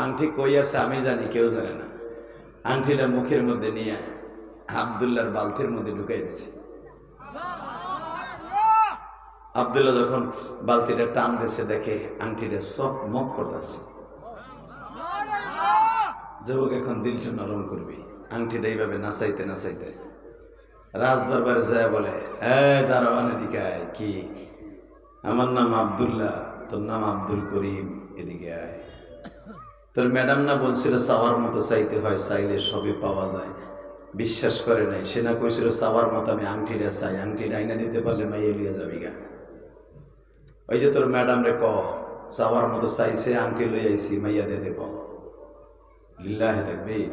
আংটি কই আছে আমি জানি, কেউ জানে না। আংটিটা মুখের মধ্যে নিয়ে আব্দুল্লাহর বালতির মধ্যে ঢুকাই দিয়েছে। আব্দুল্লাহ যখন বালতিটা টান দিয়েছে, দেখে আংটিটা সব মক করতেছে। যুবক এখন দিলটা নরম করবি, আংটিটা এইভাবে নাচাইতে নাচাইতে রাজ দরবারে যায় বলে, দারোয়ান এদিকে আয়। কি? আমার নাম আব্দুল্লাহ, তোর নাম আব্দুল করিম, এদিকে আয়। তোর ম্যাডাম না বলছিল চাওয়ার মতো চাইতে হয়, চাইলে সবই পাওয়া যায়। বিশ্বাস করে নাই, সে না কইছিল চাওয়ার মতো আমি আংটিটা চাই, আংটিটা আইনা দিতে পারলে মাইয়ে লিয়ে যাবি গা। ওই যে তোর ম্যাডাম রে কহ চাওয়ার মতো চাইছে, আংটি লই আইছি, মাইয়া দিতে কহ। লিল্লাহি তাকবীর।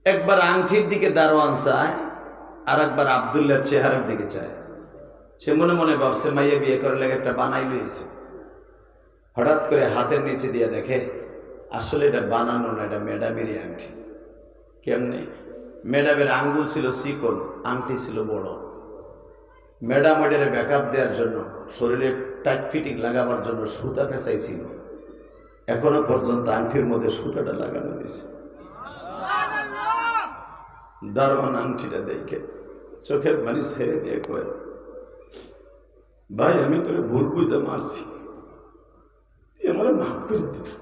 একবার আংটির দিকে দারোয়ান চায়, আর একবার আব্দুল্লাহর চেহারার দিকে চায়। সে মনে মনে ভাবছে মাইয়া বিয়ে করে লেগে একটা বানাই লইছে। হঠাৎ করে হাতের নিচে দিয়ে দেখে আসলে এটা বানানো না, এটা ম্যাডামেরই আংটি। কেমনে? ম্যাডামের আঙ্গুল ছিল চিকন, আংটি ছিল বড়। ম্যাডাম ওইটারে ব্যাকআপ দেওয়ার জন্য, শরীরে টাইট ফিটিং লাগাবার জন্য সুতা পেঁচাইছিল। এখনো পর্যন্ত আংটির মধ্যে সুতাটা লাগানো হয়েছে। দারোয়ান আংটিটা দেখে চোখের পানি ছেড়ে দিয়ে কয়, ভাই আমি তোরে ভুল বুঝতে মারছি, তুই আমার মাফ করে দিবি।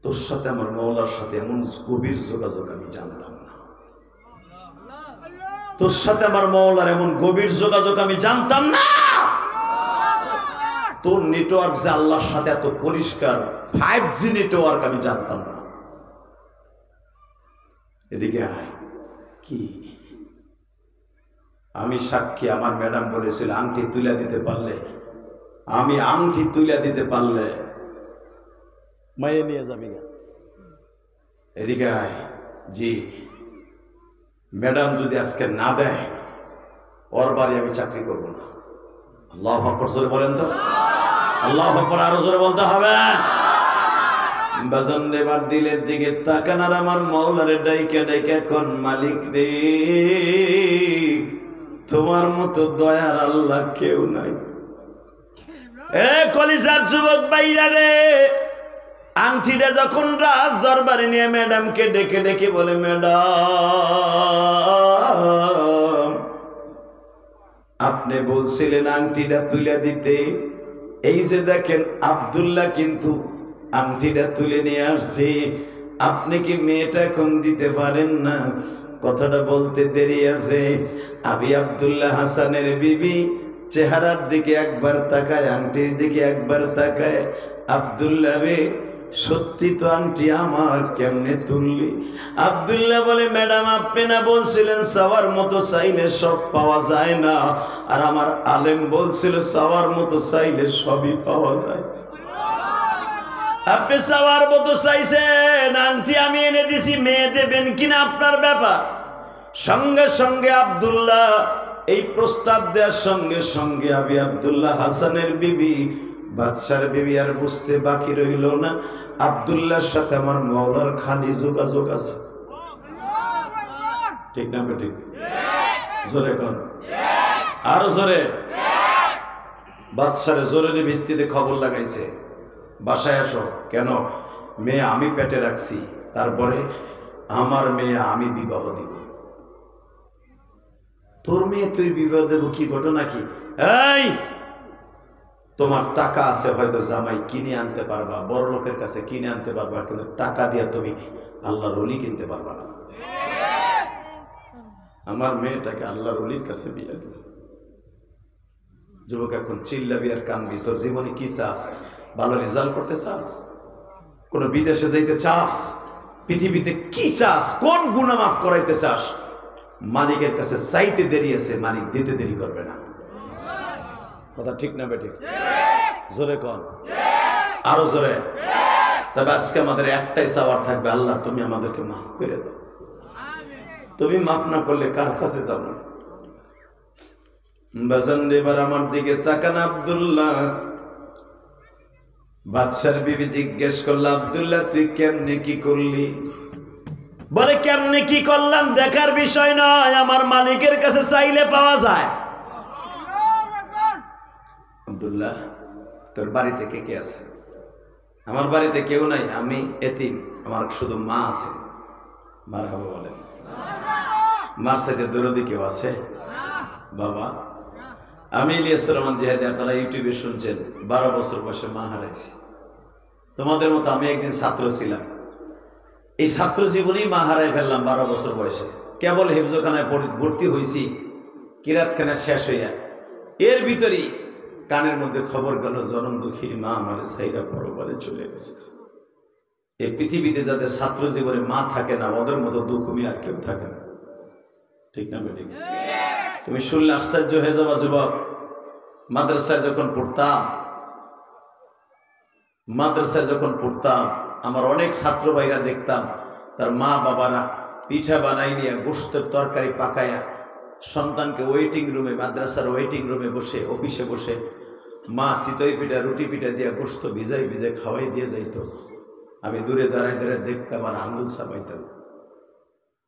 তোর সাথে আমার মওলার সাথে এমন গভীর যোগাযোগ আমি জানতাম না। তোর সাথে আমার মওলার এমন গভীর যোগাযোগ আমি জানতাম না। তোর নেটওয়ার্ক যে আল্লাহর সাথে এত পরিষ্কার, 5G নেটওয়ার্ক আমি জানতাম না। এদিকে আয়। কি? আমি সাক্ষী, আমার ম্যাডাম বলেছিল আংটি তুলে দিতে পারলে, আমি আংটি তুলে দিতে পারলে মাইয়ে নিয়ে যাবি না। এদিকে আয়। জি, ম্যাডাম যদি আজকে না দেয়, ওর বাড়ি আমি চাকরি করব না। আল্লাহু আকবার জোরে বলেন তো। আল্লাহু আকবার আরো জোরে বলতে হবে। বাজান এবার দিলের দিকে তাকান আর আমার মওলারে ডাইকা ডাইকা কোন, মালিক রে তোমার মতো দয়ার আল্লাহ কেউ নাই। এ কলিজার যুবক ভাইরা রে, আংটিটা যখন রাজ দরবারে নিয়ে ম্যাডামকে ডেকে ডেকে বলে, ম্যাডাম আপনি বলছিলেন আংটিটা তুলে দিতে, এই যে দেখেন আব্দুল্লাহ কিন্তু আংটিটা তুলে নিয়ে আসছে। আপনি কি মেয়েটা এখন দিতে পারেন না? কথাটা বলতে দেরি আছে। আবি আব্দুল্লাহ হাসানের বিবি চেহারার দিকে একবার তাকায়, আংটির দিকে একবার তাকায়, আব্দুল্লাহ রে সত্যি তো আংটি আমার, কেমনে তুললি? আব্দুল্লাহ বলে, ম্যাডাম আপনি না বলছিলেন চাওয়ার মতো চাইলে সব পাওয়া যায় না, আর আমার আলেম বলছিল চাওয়ার মতো চাইলে সবই পাওয়া যায়। আপনি চাওয়ার মতো চাইছেন, আংটি আমি এনে দিছি, মেয়ে দেবেন কিনা আপনার ব্যাপার। সঙ্গে সঙ্গে আব্দুল্লাহ এই প্রস্তাব দেওয়ার সঙ্গে সঙ্গে আবি আব্দুল্লাহ হাসানের বিবি, বাদশার বিবি আর বুঝতে বাকি রইল না, আব্দুল্লাহর সাথে আমার মওলার খালি যোগাযোগ আছে। ঠিক না বেঠিক? জোরে কোন, আরো জোরে। বাদশার জোরের ভিত্তিতে খবর লাগাইছে, বাসায় আসো। কেন? মেয়ে আমি পেটে রাখছি, তারপরে আমার মেয়ে আমি বিবাহ দিব। তোর মেয়ে তুই বিবাহ দেব, কি ঘটনা কি? এই তোমার টাকা আছে, হয়তো জামাই কিনে আনতে পারবা, বড় লোকের কাছে কিনে আনতে পারবা, কিন্তু টাকা দিয়ে তুমি আল্লাহর ওলি কিনতে পারবা না। আমার মেয়েটাকে আল্লাহর ওলির কাছে বিয়ে দেব। যুবক এখন চিল্লাবি আর কানবি, তোর জীবনে কি চাস? ভালো রেজাল্ট করতে চাস? কোন বিদেশে যাইতে চাস? পৃথিবীতে কি চাস? কোন গুনাহ মাফ করাইতে চাস? মালিকের কাছে চাইতে দেরি আছে, মালিক দিতে দেরি করবে না। কথা ঠিক না বেঠিক? জোরে কোন, আরো জোরে। তবে আজকে আমাদের একটাই চাওয়ার থাকবে, আল্লাহ তুমি আমাদেরকে মাফ করে দাও। তুমি মাফ না করলে কার কাছে যাব? বাজান এবার আমার দিকে তাকান। আব্দুল্লাহ, বাদশার বিবি জিজ্ঞেস করল, আব্দুল্লাহ তুই কেমনে কি করলি? বলে, কেমনে কি করলাম দেখার বিষয় নয়, আমার মালিকের কাছে চাইলে পাওয়া যায়। আব্দুল্লাহ, তোর বাড়িতে কে কে আছে? আমার বাড়িতে কেউ নাই, আমি এতিম, আমার শুধু মা আছে। মারহাবা বলেন। মার সাথে দরদি কেউ আছে? বাবা, আমি ইলিয়াসুর রহমান জিহাদি, আপনারা ইউটিউবে শুনছেন, 12 বছর বয়সে মা হারাইছি। তোমাদের মতো আমি একদিন ছাত্র ছিলাম, এই ছাত্র জীবনেই মা হারাই ফেললাম 12 বছর বয়সে। কেবল হেফজখানায় ভর্তি হয়েছি, কিরাতখানা শেষ হইয়া এর ভিতরেই কানের মধ্যে খবর গেল, জনম দুঃখীর মা আমার সাইরা পরবারে চলে গেছে। এই পৃথিবীতে যাদের ছাত্র জীবনে মা থাকে না, ওদের মতো দুঃখমী আর কেউ থাকে না। ঠিক না বেঠিক? তুমি শুনলে আশ্চর্য হয়ে যাবা যুবক। মাদ্রাসায় যখন পড়তাম আমার অনেক ছাত্র ভাইরা দেখতাম, তার মা বাবারা পিঠা বানাই নিয়ে গোশতের তরকারি পাকায়া সন্তানকে ওয়েটিং রুমে, মাদ্রাসার ওয়েটিং রুমে বসে, অফিসে বসে মা চিতই পিঠা, রুটি পিঠা দিয়ে গোশত ভিজাই ভিজাই খাওয়াই দিয়ে যাইত। আমি দূরে দাঁড়ায় দাঁড়ায় দেখতাম আর আঙ্গুল চাপাইতাম।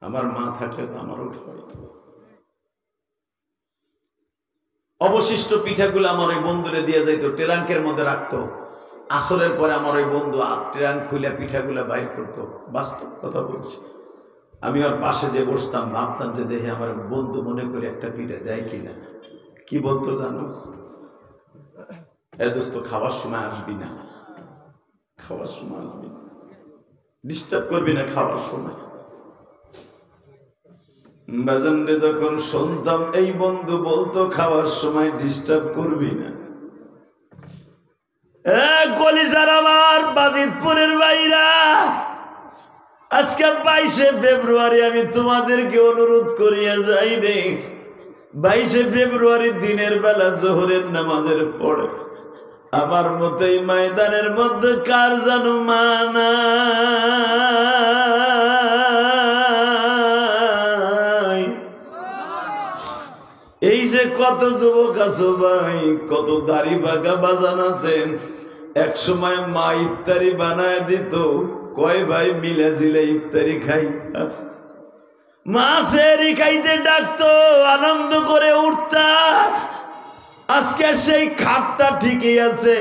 আমার মা থাকলে তো আমারও খাওয়াইত। অবশিষ্ট পিঠাগুলো আমার ওই বন্ধুরে দিয়ে যাইতো, ট্রাঙ্কের মধ্যে রাখতো। আসরের পরে আমার ওই বন্ধু ট্রাঙ্ক খুলে পিঠাগুলা বাইর করতো। বাস্তব কথা বলছি। আমি ওর পাশে যে বসতাম, ভাবতাম যে দেখে আমার বন্ধু মনে করে একটা পিঠা দেয় কিনা। কি বলতো জানোস? এ দোস্ত, খাওয়ার সময় আসবি না, খাওয়ার সময় আসবি না, ডিস্টার্ব করবি না খাওয়ার সময়। বাজানরে যখন শুনতাম এই বন্ধু বলতো খাওয়ার সময় ডিস্টার্ব করবি না, কলিজার আমার বাজিতপুরের বাইরা, আজকে 22শে ফেব্রুয়ারি আমি তোমাদেরকে অনুরোধ করিয়া যাই রে, 22শে ফেব্রুয়ারি দিনের বেলা জোহরের নামাজের পরে আমার মতোই ময়দানের মধ্যে কার জানো মানা, এই যে কত যুবক আছো ভাই, কত দাড়ি বাগা বাজান আছেন, এক সময় মা ইফতারি বানায় দিত, কয় ভাই মিলে জিলে ইফতারি খাইতা, মা সেহরি খাইতে ডাকতো, আনন্দ করে উঠতা। আজকে সেই খাটটা ঠিকই আছে,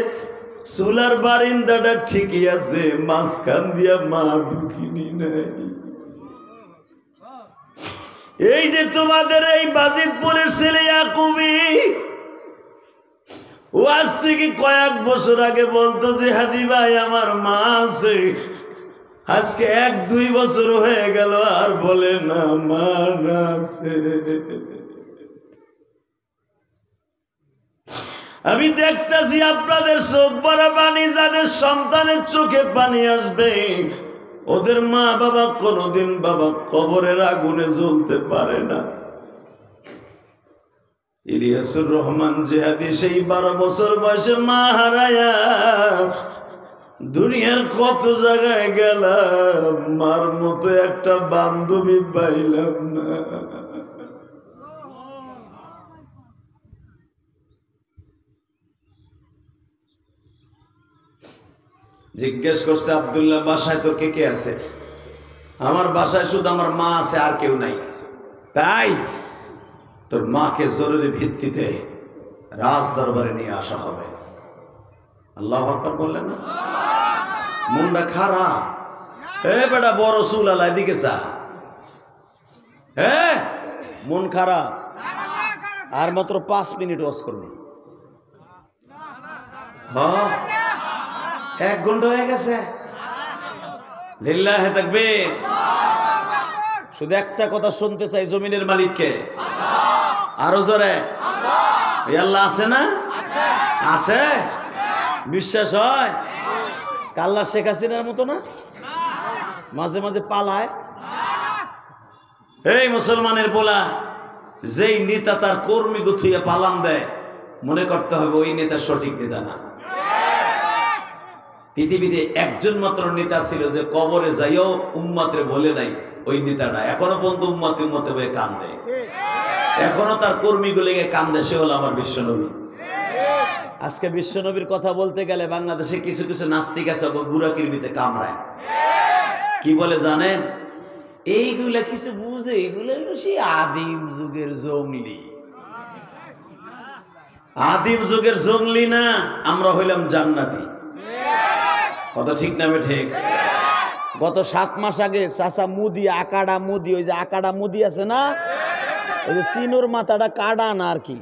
চুলার বারিন্দাটা ঠিকই আছে, মাঝখান দিয়া মা ঢুকিনি নাই। এই যে তোমাদের এই বাজিতপুরের ছেলে ইয়াকুবি, ও আজ থেকে কয়েক বছর আগে বলতো যে হাদি ভাই আমার মা আছে, আজকে 1-2 বছর হয়ে গেল আর বলে না মা আছে। আমি দেখতেছি আপনাদের চোখ ভরা পানি, যাদের সন্তানের চোখে পানি আসবে ওদের মা বাবা কোনোদিন বাবা কবরের আগুনে জ্বলতে পারে না। ইলিয়াসুর রহমান জিহাদি সেই 12 বছর বয়সে মা হারায়া দুনিয়ার কত জায়গায় গেলাম, মার মতো একটা বান্ধবী পাইলাম না। জিজ্ঞেস করছে আব্দুল্লাহ বাসায় তোর কে কে আছে? আমার বাসায় শুধু আমার মা আছে, আর কেউ নাই। তাই তোর মাকে জরুরি ভিত্তিতে রাজ দরবারে নিয়ে আসা হবে। আল্লাহু আকবার বললেন না? মনটা খারাপ। বেটা বড় চুল আলা এদিকে চা। মন খারাপ, আর মাত্র 5 মিনিট ওয়াজ করবি। 1 ঘন্টা হয়ে গেছে। লিল্লাহে তাকবীর। শুধু একটা কথা শুনতে চাই, জমিনের মালিককে। আরো জোরে আল্লাহ আছে না? আছে। বিশ্বাস হয়? কাল্লা শেখ হাসিনার মতো না, মাঝে মাঝে পালায়। এই মুসলমানের পোলা, যেই নেতা তার কর্মী গুথিয়ে পালান দেয়, মনে করতে হবে ওই নেতা সঠিক নেতা না। পৃথিবীতে একজন মাত্র নেতা ছিল যে কবরে যাইও উম্মতে বলে নাই ওই নেতাটা এখনো পর্যন্ত উম্মতে উম্মতে হয়ে কান্দে, এখনো তার কর্মীগুলিকে কান্দে, সে হলো আমার বিশ্বনবী। আজকে বিশ্বনবীর কথা বলতে গেলে বাংলাদেশে কিছু কিছু নাস্তিক আছে গুড়া কিরমিতে কামড়ায়। কি বলে জানেন? এইগুলা কিছু বুঝে, এইগুলো সে আদিম যুগের জঙ্গলি। আদিম যুগের জঙ্গলি না, আমরা হইলাম জান্নাতি। কথা ঠিক না ঠিক? গত 7 মাস আগে চাচা মুদি, আকাডা মুদি, ওই যে আকাডা মুদি আছে না, ওই যে সিনুর মাথাটা কাডা না আর কি,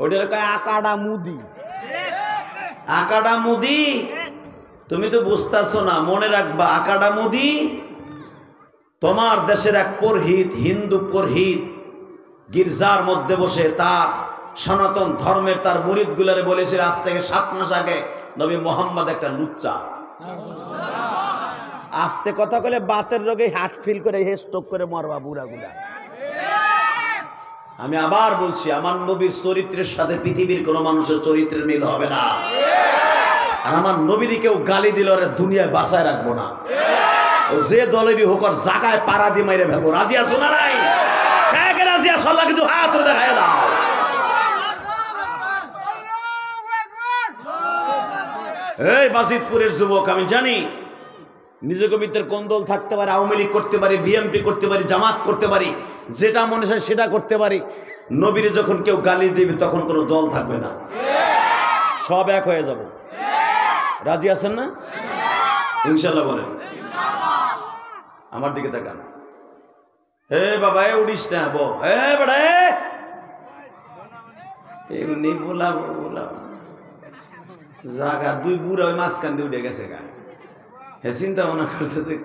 ওইটা কয় আকাডা মুদি। আকাডা মুদি তুমি তো বুঝতেছো না, মনে রাখবা আকাডা মুদি তোমার দেশের এক পুরোহিত, হিন্দু পুরোহিত, গির্জার মধ্যে বসে তার সনাতন ধর্মের তার মুরিদ গুলারে বলেছে আজ থেকে 7 মাস আগে নবী মোহাম্মদ একটা লুচ্চা। আস্তে কথা বলে বাতের রোগে হার্ট ফিল করে স্ট্রোক করে মরবা বুড়া গুলা। আমি আবার বলছি, আমার নবীর চরিত্রের সাথে পৃথিবীর কোন মানুষের চরিত্রের মিল হবে না। আর আমার নবীর কেউ গালি দিল রে দুনিয়ায় বাঁচায় রাখবো না। ও যে দলেরই হোক আর জায়গায় পাড়া দিয়ে মাইরে ফেলবো। রাজি আছো না নাই? কে রাজি আছো? আল্লাহ কিন্তু হাত ধরে দেখায় দাও। এই বাজিতপুরের যুবক, আমি জানি নিজেকে ভিতরে কোন দল থাকতে পারে, আওয়ামী লীগ করতে পারি, বিএনপি করতে পারি, জামাত করতে পারি, যেটা মনে হয় সেটা করতে পারি। নবীরে যখন কেউ গালি দেবে তখন কোনো দল থাকবে না, সব এক হয়ে যাব। রাজি আছেন না? ইনশাল্লাহ বলেন। আমার দিকে তাকান। হে বাবা, এ উড়িস না বো, হে বেড়া এমনি বলা জাগা 2 বুড়া ওই মাঝখান দিয়ে উঠে গেছে গা। হে চিন্তা ভাবনা করতেছে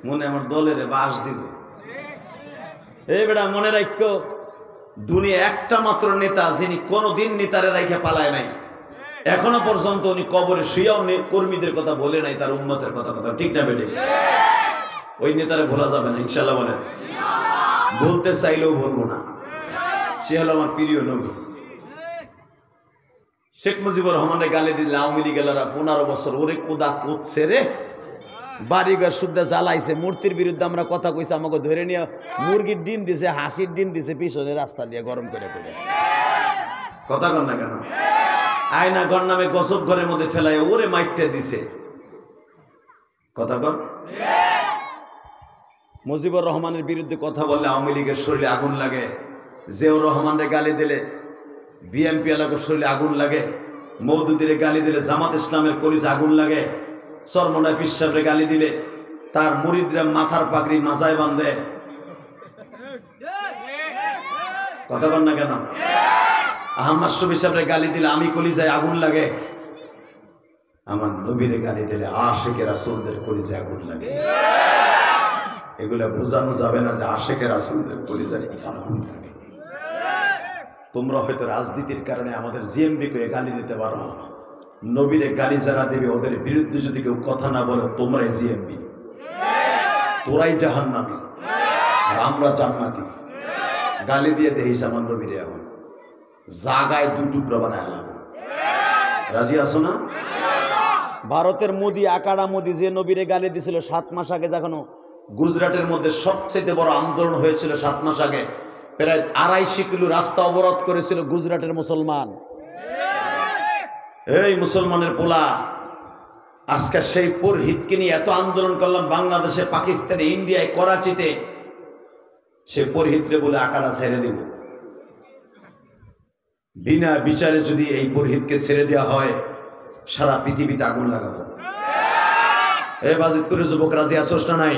মনে আমার দলের বাস দিব। এই বেড়া মনে রাখো, দুনিয়া একটা মাত্র নেতা যিনি কোনোদিন নেতারে রাইখে পালায় নাই, এখনো পর্যন্ত উনি কবরে শুয়েও কর্মীদের কথা বলে নাই, তার উম্মতের কথা ঠিক না বেটে? ওই নেতারে ভোলা যাবে না, ইনশাল্লাহ বলেন। বলতে চাইলেও বলবো না, সে হলো আমার প্রিয় নবী। শেখ মুজিবুর রহমানের গালি দিলে আওয়ামী লীগেরা 15 বছর ওরে কোদা করছে রে, বাড়িঘর শুদ্ধা জ্বালাইছে, মূর্তির বিরুদ্ধে আমরা কথা কইছি, আমাকে ধরে নিয়ে মুরগির ডিম দিছে, হাসির ডিম দিছে পিছনে রাস্তা দিয়ে গরম করে করে। কথা কন না কেন? আয়না ঘর নামে গসব ঘরের মধ্যে ফেলায় ওরে মাইটটা দিছে। কথা কন। মুজিবুর রহমানের বিরুদ্ধে কথা বললে আওয়ামী লীগের শরীরে আগুন লাগে, জিয়াউর রহমানের গালি দিলে বিএনপি এলাকার শরীরে আগুন লাগে, মওদুদিরে গালি দিলে জামাত ইসলামের কলিজে আগুন লাগে, চরমনায় পীর সাহেবরে গালি দিলে তার মুরিদরা মাথার পাগড়ি মাথায় বাঁধে। কথা বল না কেন? আহমদ শফি সাহেবরে গালি দিলে আমি কলিজায় আগুন লাগে, আমার নবীরে গালি দিলে আশিকে রাসূলদের কলিজায় আগুন লাগে। এগুলা বোঝানো যাবে না যে আশিকে রাসূলদের কলিজায় আগুন থাকে। তোমরা হয়তো রাজনীতির কারণে আমাদের জিএমবি কে গালি দিতে পারো, নবীরে গালি যারা দেবে ওদের বিরুদ্ধে যদি কেউ কথা না বলে তোমরাই জিএমবি, তোরাই জাহান্নামী আর আমরা জান্নাতি। গালি দিয়ে দেখিস আমার নবীরে এখন জাগায় দুই টুকরা বানায় হলাম। রাজি আছো না? ভারতের মোদি, আকাড়া মোদি যে নবীরে গালি দিছিল 7 মাস আগে, যখন গুজরাটের মধ্যে সবচেয়ে বড় আন্দোলন হয়েছিল 7 মাস আগে, প্রায় 250 কিলো রাস্তা অবরোধ করেছিল গুজরাটের মুসলমান। এই মুসলমানের পোলা, আজকে সেই পুরোহিতকে নিয়ে এত আন্দোলন করলাম বাংলাদেশে, পাকিস্তানে, ইন্ডিয়ায়, করাচিতে। সে পুরোহিতরে বলে আকাড়া ছেড়ে দিব। বিনা বিচারে যদি এই পুরোহিতকে ছেড়ে দেওয়া হয় সারা পৃথিবীতে আগুন লাগাবো। এই বাজিতপুরের যুবক রাজি আসোস না নাই?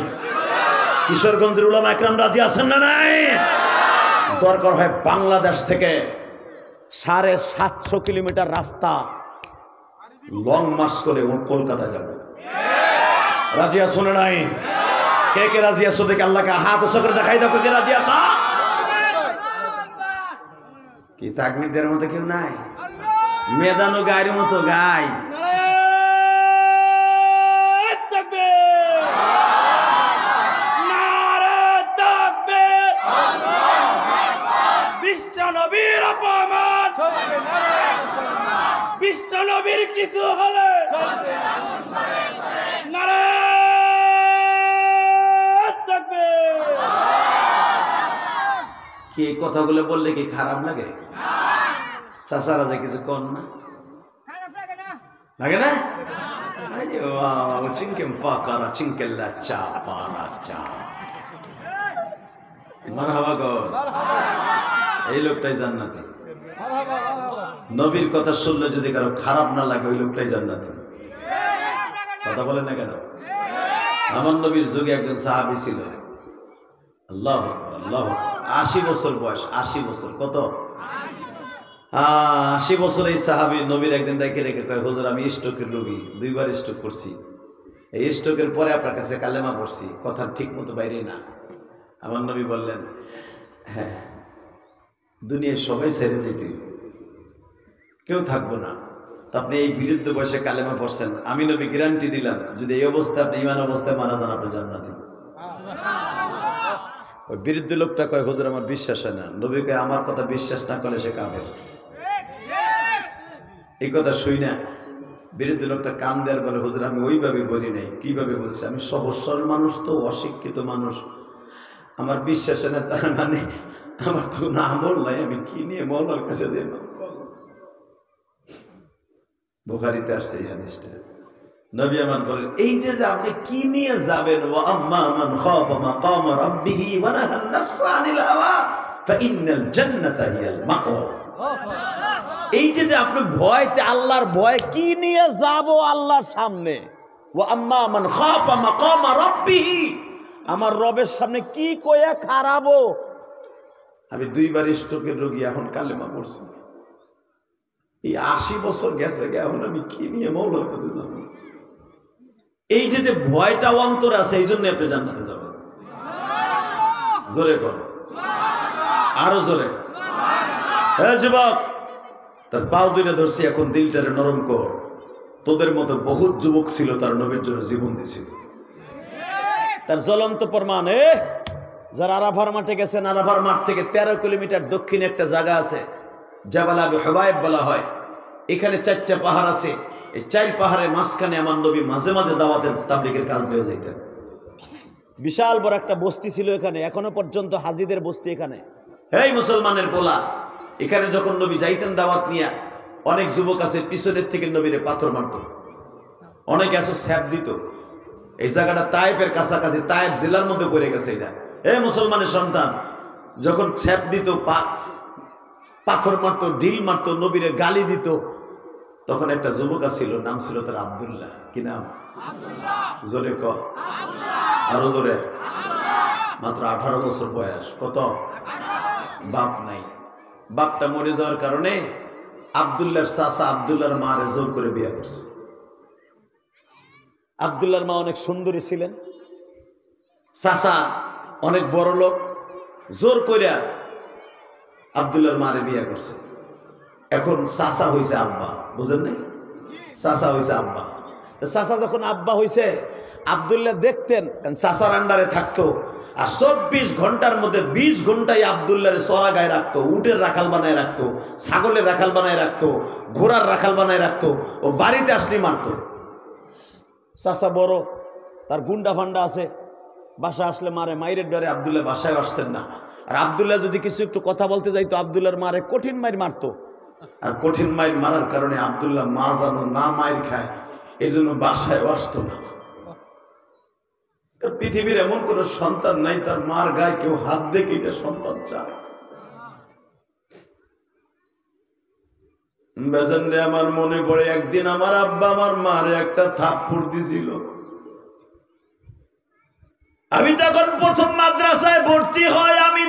কিশোরগঞ্জের উলামা একরাম রাজি আছেন না নাই? দরকার হয় বাংলাদেশ থেকে 750 কিলোমিটার রাস্তা লং মার্চ করে কলকাতা যাব। রাজি আছো না নাই? কে কে রাজি আছো দেখে আল্লাহকে হাত উঁচু করে দেখাই দাও, কে রাজি আছো? কি তাকবীরদের মতো কেউ নাই? মেদানো গায়ের মতো গাই। বিশ্বনবীর অপমান, বিশ্বনবীর কিছু হলে কি এই কথাগুলো বললে কি খারাপ লাগে? চাচারা যে কিছু কর না লাগে না? চিনকেম ফাকারা চিনকেল্লা চা পারা চা মারহাবা গো। এই লোকটাই জান্নাতি। নবীর কথা শুনলে যদি কারো খারাপ না লাগে ওই লোকটাই জান্নাতি। কথা বলে না কেন? আমার নবীর যুগে একজন সাহাবী ছিল, আল্লাহ আল্লাহ, 80 বছর বয়স। 80 বছর। কত? 80 বছর। এই সাহাবী নবীর একদিন ডেকে রেখে কয়, হুজুর আমি স্ট্রোকের রোগী, 2 বার স্ট্রোক করছি, এই স্ট্রোকের পরে আপনার কাছে কালেমা পড়ছি, কথা ঠিক মতো বাইরে না। আমার নবী বললেন, হ্যাঁ দুনিয়ায় সবাই ছেড়ে যেতে, কেউ থাকবো না, তো আপনি এই বিরুদ্ধ বয়সে কালেমা পড়ছেন, আমি নবী গ্যারান্টি দিলাম যদি এই অবস্থায় আপনি ঈমান অবস্থায় মারা যান আপনি জান্নাতি। ওই বিরুদ্ধ লোকটা কয়, হুজুর আমার বিশ্বাস হয় না। নবী কয়, আমার কথা বিশ্বাস না করলে সে কাফের। এই কথা শুই না বিরুদ্ধ লোকটা কান দেওয়ার বলে, হুজুর আমি ওইভাবে বলি নাই। কিভাবে বলছে? আমি সহজ সরল মানুষ, তো অশিক্ষিত মানুষ, আমার বিশ্বাস হয় না তার মানে আমার তো না আমল নাই, আমি কি নিয়ে মৌলার কাছে যাই? বুখারীতে আসছে এই হাদিসটা। নবী আমার বলেন, এই যে আপনি কি নিয়ে যাবেন, ওয়া আম্মা মান খাফা মাকাম রাব্বিহি ওয়া নাহা আন-নাফসা আনিল হাওয়া ফাইন্নাল জান্নাতা হিয়াল মাওয়া। এই যে আপনি ভয়তে, আল্লাহর ভয় কি নিয়ে যাব আল্লাহর সামনে, ওয়া আম্মা মান খাফা মাকাম রাব্বিহি, আমার রবের সামনে কি কইয়া খারাবো। আমি 2 বার স্ট্রোকের রোগী, এখন কালেমা পড়ছি, এই 80 বছর গেছে, এখন আমি কি নিয়ে মৌলার কাছে যাব? এই যে ভয়টা অন্তর আছে, এই জন্য আপনি জান্নাতে যাবেন। জোরে কর, আরো জোরে। হ্যাঁ যুবক, তার পাও দুইটা ধরছি, এখন দিলটারে নরম কর। তোদের মতো বহুত যুবক ছিল তার নবীর জন্য জীবন দিছিল। তার জ্বলন্ত প্রমাণ, যারা আরাফার মাঠে গেছেন, আরাফার মাঠ থেকে 13 কিলোমিটার দক্ষিণে একটা জায়গা আছে, জাবাল আবু হুবাইব বলা হয়। এখানে 4টা পাহাড় আছে। এই 4 পাহাড়ের মাঝখানে আমার নবী মাঝে মাঝে দাওয়াতের তাবলীগের কাজ নিয়ে যাইতেন। বিশাল বড় একটা বস্তি ছিল এখানে, এখনো পর্যন্ত হাজিদের বস্তি এখানে। এই মুসলমানের পোলা, এখানে যখন নবী যাইতেন দাওয়াত নিয়ে, অনেক যুবক আছে পিছনের থেকে নবীরে পাথর মারত, অনেকে আছে স্যাপ দিত। এই জায়গাটা তায়েফের কাছাকাছি, তায়েফ জেলার মধ্যে পড়ে গেছে এটা। এই মুসলমানের সন্তান যখন স্যাপ দিত, পাথর মারত, ঢিল মারত, নবীরে গালি দিত, তখন একটা যুবক ছিল, নাম ছিল তার আব্দুল্লাহ। কি নাম? জোরে ক, আরো জোরে। মাত্র 18 বছর বয়স। কত? বাপ নাই। বাপটা মরে যাওয়ার কারণে আব্দুল্লাহর চাচা আব্দুল্লাহর মারে জোর করে বিয়ে করছে। আব্দুল্লাহর মা অনেক সুন্দরী ছিলেন, চাচা অনেক বড় লোক, জোর কইরা আব্দুল্লাহর মারে বিয়ে করছে। এখন চাচা হইছে আব্বা, বুঝেন নাই? চাচা হইছে আব্বা। চাচা যখন আব্বা হইছে, আব্দুল্লাহ দেখতেন চাচার আন্ডারে থাকতো, আর 24 ঘন্টার মধ্যে 20 ঘন্টায় আব্দুল্লাহরে চড়া গায়ে রাখতো, উটের রাখাল বানায় রাখতো, ছাগলের রাখাল বানায় রাখতো, ঘোড়ার রাখাল বানায় রাখতো। ও বাড়িতে আসলে মারতো। চাচা বড়, তার গুন্ডা ফান্ডা আছে, বাসা আসলে মারে, মাইরের ডরে আব্দুল্লাহ বাসায় আসতেন না। আর আব্দুল্লাহ যদি কিছু একটু কথা বলতে যাইতো, আব্দুল্লাহর মারে কঠিন মাইর মারতো। আর কঠিন মাইর মারার কারণে আব্দুল্লাহ মা জানো না মাইর খায়, এই জন্য বাসায় আসতো না। পৃথিবীর এমন কোন সন্তান নাই তার মার গায়ে কেউ হাত দিয়ে কেটে সন্তান চায়। বেজন্যে আমার মনে পড়ে একদিন আমার আব্বা আমার মারে একটা থাপ্পড় দিছিল। আমি তখন প্রথম মাদ্রাসায় ভর্তি হয়, আমি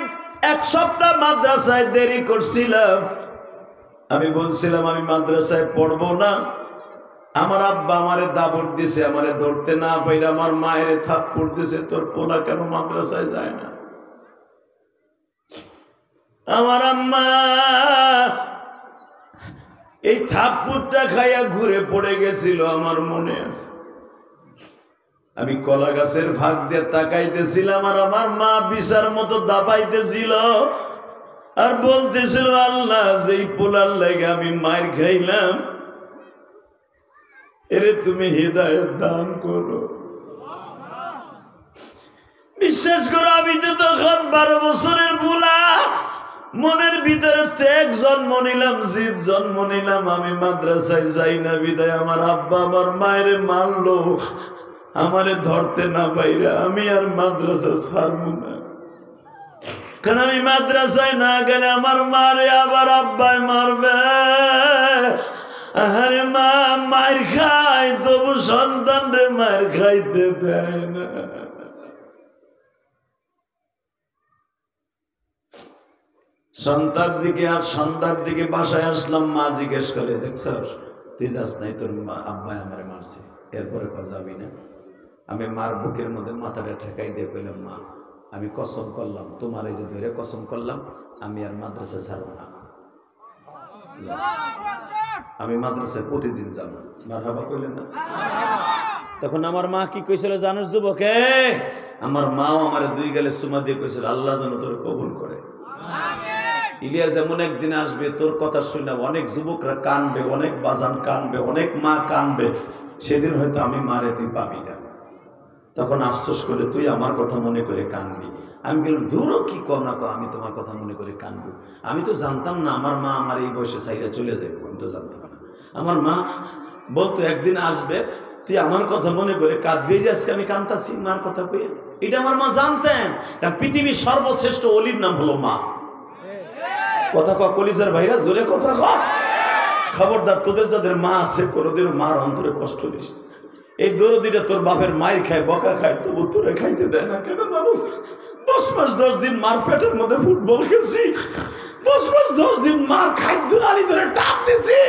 1 সপ্তাহ মাদ্রাসায় দেরি করছিলাম। আমি বলছিলাম আমি মাদ্রাসায় পড়বো না। আমার আব্বা আমারে দাবড় দিছে, আমারে ধরতে না পাইরা আমার মায়ের থাপ্পড় দিছে, তোর পোলা কেন মাদ্রাসায় যায় না? আমার আম্মা এই থাপ্পড়টা খাইয়া ঘুরে পড়ে গেছিল, আমার মনে আছে। আমি কলা গাছের ভাগ দিয়ে তাকাইতেছিলাম, আর আমার মা বিছার মতো দাবাইতেছিল আর বলতেছিল, আল্লাহ যেই পোলার লাগে আমি মায়ের খাইলাম, এরে তুমি হিদায়াত দান করো। বিশ্বাস করো, আমি তো তখন 12 বছরের বুলা, মনের ভিতরে ত্যাগ জন্ম নিলাম, জিদ জন্ম নিলাম। আমি মাদ্রাসায় যাই না বিদায় আমার আব্বা আমার মায়ের মারলো, আমারে ধরতে না পাইরা আমি আর মাদ্রাসা ছাড়বো না। কারণ আমি মাদ্রাসায় না গেলে আমার মারে আবার আব্বাই মারবে। আরে মা মার খায়, তবু সন্তান রে মার খাইতে দেয় না। সন্তার দিকে আর সন্ধ্যার দিকে বাসায় আসলাম, মা জিজ্ঞেস করে, দেখছ তুই যাস নাই, তোর আব্বাই আমারে মারছে। এরপরে যাবি না? আমি মার বুকের মধ্যে মাথাটা ঠেকাই দিয়ে কইলাম, মা আমি কসম করলাম, তোমার এই যে ধরে কসম করলাম, আমি আর মাদ্রাসা ছাড়ব না, আমি মাদ্রাসায় প্রতিদিন যাব। মারহাবা কইলেন না? তখন আমার মা কি কইছিল জানোস যুবকে? আমার মাও আমার 2 গালে চুমা দিয়ে কইছিল, আল্লাহ যেন তোর কবুল করে। ইলিয়াস এমন একদিন আসবে, তোর কথা শুনে অনেক যুবকরা কানবে, অনেক বাজান কানবে, অনেক মা কানবে, সেদিন হয়তো আমি মারে তুই পাবি না। তখন আফসোস করে তুই আমার কথা মনে করে কানবি। আমি বললাম, দূরও কি কম না কো, আমি তোমার কথা মনে করে কানবো। আমি তো জানতাম না আমার মা আমার এই বয়সে সাইরা চলে যাবে, আমি তো জানতাম না। আমার মা বলতো একদিন আসবে, তুই আমার কথা মনে করে কাঁদবি, যে আজকে আমি কান্তাছি মার কথা কইয়া। এটা আমার মা জানতেন, কারণ পৃথিবীর সর্বশ্রেষ্ঠ অলির নাম হলো মা। কথা ক কলিজার ভাইরা, জোরে কথা ক। খবরদার, তোদের যাদের মা আছে কোনোদিনও মার অন্তরে কষ্ট দিস। এই দরদিটা তোর বাপের মায়ের খায়, বকা খায়, তবু তোরে খাইতে দেয় না কেন জানোস? 10 মাস 10 দিন মার পেটের মধ্যে ফুটবল খেলছি, 10 মাস 10 দিন মার খাদ্য নালি ধরে টাপ দিছি।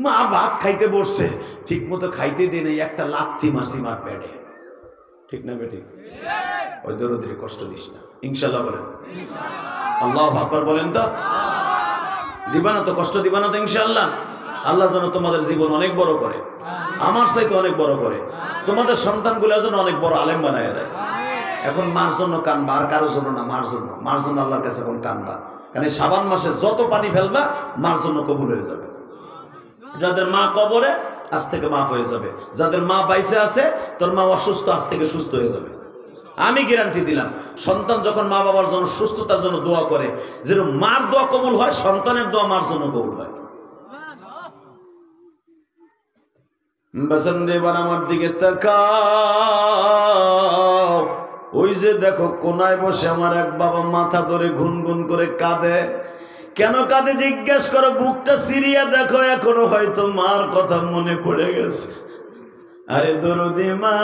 মা ভাত খাইতে বসছে, ঠিক মতো খাইতে দিয়ে নেই, একটা লাথি মারছি মার পেটে। ঠিক না বেঠিক? ওই দরদিরে কষ্ট দিস না, ইনশাল্লাহ বলেন। আল্লাহু আকবার বলেন তো। দিবা না তো, কষ্ট দিবা না তো ইনশাল্লাহ। আল্লাহ যেন তোমাদের জীবন অনেক বড় করে, আমার চাইতে অনেক বড় করে, তোমাদের সন্তানগুলো যেন অনেক বড় আলেম বানায় দেয়। এখন মার জন্য কানবা, আর কারোর জন্য না, মার জন্য। মার জন্য আল্লাহর কাছে এখন কানবা, কারণ এই শাবান মাসে যত পানি ফেলবা মার জন্য কবুল হয়ে যাবে। যাদের মা কবরে, আজ থেকে মাফ হয়ে যাবে। যাদের মা বাইসে আছে, তোর মা অসুস্থ, আজ থেকে সুস্থ হয়ে যাবে। আমি গ্যারান্টি দিলাম, সন্তান যখন মা বাবার জন্য সুস্থতার জন্য দোয়া করে, যেরকম মার দোয়া কবুল হয়, সন্তানের দোয়া মার জন্য কবুল হয়। এবার আমার দিকে তাকাও, ওই যে দেখো কোনায় বসে আমার এক বাবা মাথা ধরে গুনগুন করে কাঁদে। কেন কাঁদে জিজ্ঞেস করো, বুকটা সিরিয়া দেখো, এখনো হয়তো মার কথা মনে পড়ে গেছে। আরে দরদি মা,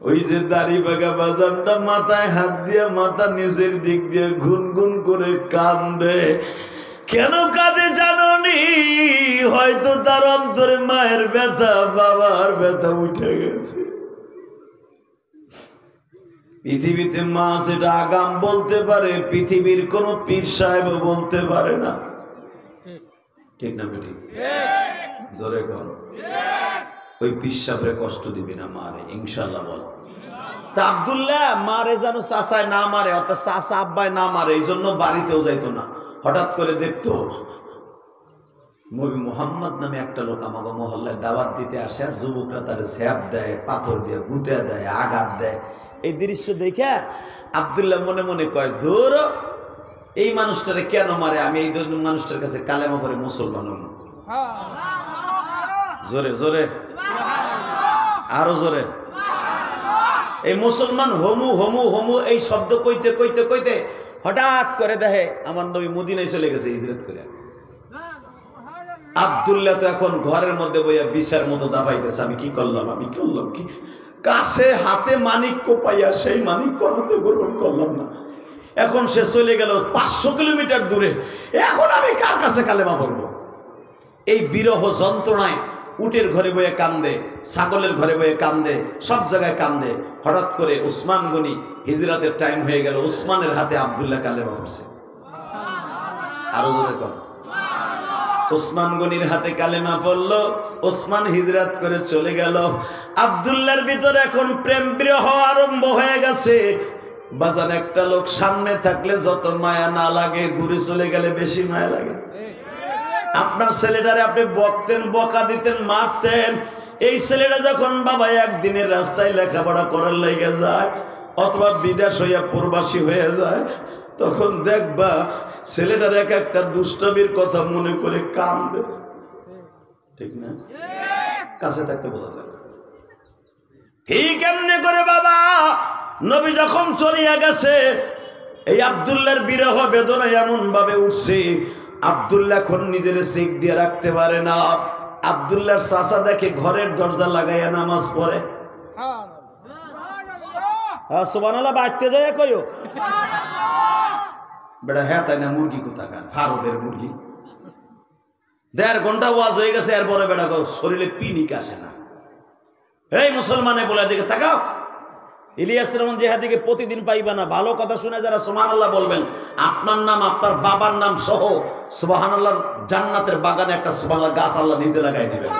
ওই যে দাড়ি বাগা বাজানটা মাথায় হাত দিয়ে মাথা নিচের দিক দিয়ে গুনগুন করে কান্দে। কেন কাঁদে জাননি? হয়তো তার অন্তরে মায়ের ব্যথা, বাবার ব্যথা উঠে গেছে। পৃথিবীতে মা সেটা আগাম বলতে পারে, পৃথিবীর কোন পীর সাহেব বলতে পারে না। ঠিক না বেটি? জোরে বল। ওই পীর সাহেবরে কষ্ট দিবি না মারে, ইনশাআল্লাহ বল। তা আব্দুল্লাহ মারে যেন চাচায় না মারে, অর্থাৎ চাচা আব্বায় না মারে, এই জন্য বাড়িতেও যাইতো না। হঠাৎ করে দেখতো নবী মুহাম্মদ নামে একটা লোক আমাকে মহল্লায় দাওয়াত দিতে আসে, আর যুবকরা তার ঝ্যাপ দেয়, পাথর দিয়ে গুঁতে দেয়, আঘাত দেয়। এই দৃশ্য দেখে আব্দুল্লাহ মনে মনে কয়, ধুর এই মানুষটারে কেন মারে, আমি এই মানুষটার কাছে কালেমা পড়ে মুসলমান হব। জোরে জোরে, আরো জোরে। এই মুসলমান হমু হমু হমু এই শব্দ কইতে কইতে কইতে হঠাৎ করে দেখে আমার নবী মদিনায় চলে গেছে হিজরত করে। আব্দুল্লাহ তো এখন ঘরের মধ্যে বইয়া বিছার মতো দাবাইতেছে, আমি কি করলাম, আমি করলাম কি? কাছে হাতে মানিক্য পাইয়া সেই মানিক্য হাতে গ্রহণ করলাম না। এখন সে চলে গেল 500 কিলোমিটার দূরে, এখন আমি কার কাছে কালেমা বলবো? এই বিরহ যন্ত্রণায় উটের ঘরে বয়ে কান্দে, ছাগলের ঘরে বয়ে কান্দে, সব জায়গায় কান্দে। হঠাৎ করে উসমান গনি হিজরতের টাইম হয়ে গেল, উসমানের হাতে আব্দুল্লাহ কালেমা পড়ছে। আরো জোরে কর। উসমান গনির হাতে কালেমা পড়লো, উসমান হিজরত করে চলে গেল। আব্দুল্লাহর ভিতরে এখন প্রেম বিরহ আরম্ভ হয়ে গেছে। বাজান একটা লোক সামনে থাকলে যত মায়া না লাগে, দূরে চলে গেলে বেশি মায়া লাগে। আপনার ছেলেটারে আপনি বকতেন, বকা দিতেন, মারতেন। এই ছেলেটা যখন বাবা একদিনের রাস্তায় লেখাপড়া করার লেগে যায়, অথবা বিদেশ হইয়া প্রবাসী হয়ে যায়, তখন দেখবা ছেলেটার এক একটা দুষ্টমির কথা মনে করে কান্দে। ঠিক না? কাছে থাকতে বোঝা যায়। ঠিক এমনি করে বাবা নবী যখন চলিয়া গেছে, এই আব্দুল্লাহর বিরহ বেদনা এমন ভাবে উঠছে, আব্দুল্লাহ এখন নিজের চেক দিয়ে রাখতে পারে না। আব্দুল্লাহর চাচা দেখে ঘরের দরজা লাগাইয়া নামাজ পড়ে। সুবহানাল্লাহ বাজতে যায় কইও বেটা, হ্যাঁ তাই না? মুরগি কোথাকার, ফারুদের মুরগি। 1.5 ঘন্টা ওয়াজ হয়ে গেছে, এরপরে বেটা শরীরে পিনিক আসে না। এই মুসলমানে বলে দিকে তাকাও, ইলিয়াস রহমান জিহাদিকে প্রতিদিন পাইবা না। ভালো কথা শুনে যারা সুবহানাল্লাহ বলবেন, আপনার নাম আপনার বাবার নাম সহ সুবহানাল্লাহর জান্নাতের বাগানে একটা সুবহানাল্লাহ গাছ আল্লাহ নিজে লাগাই দিবেন।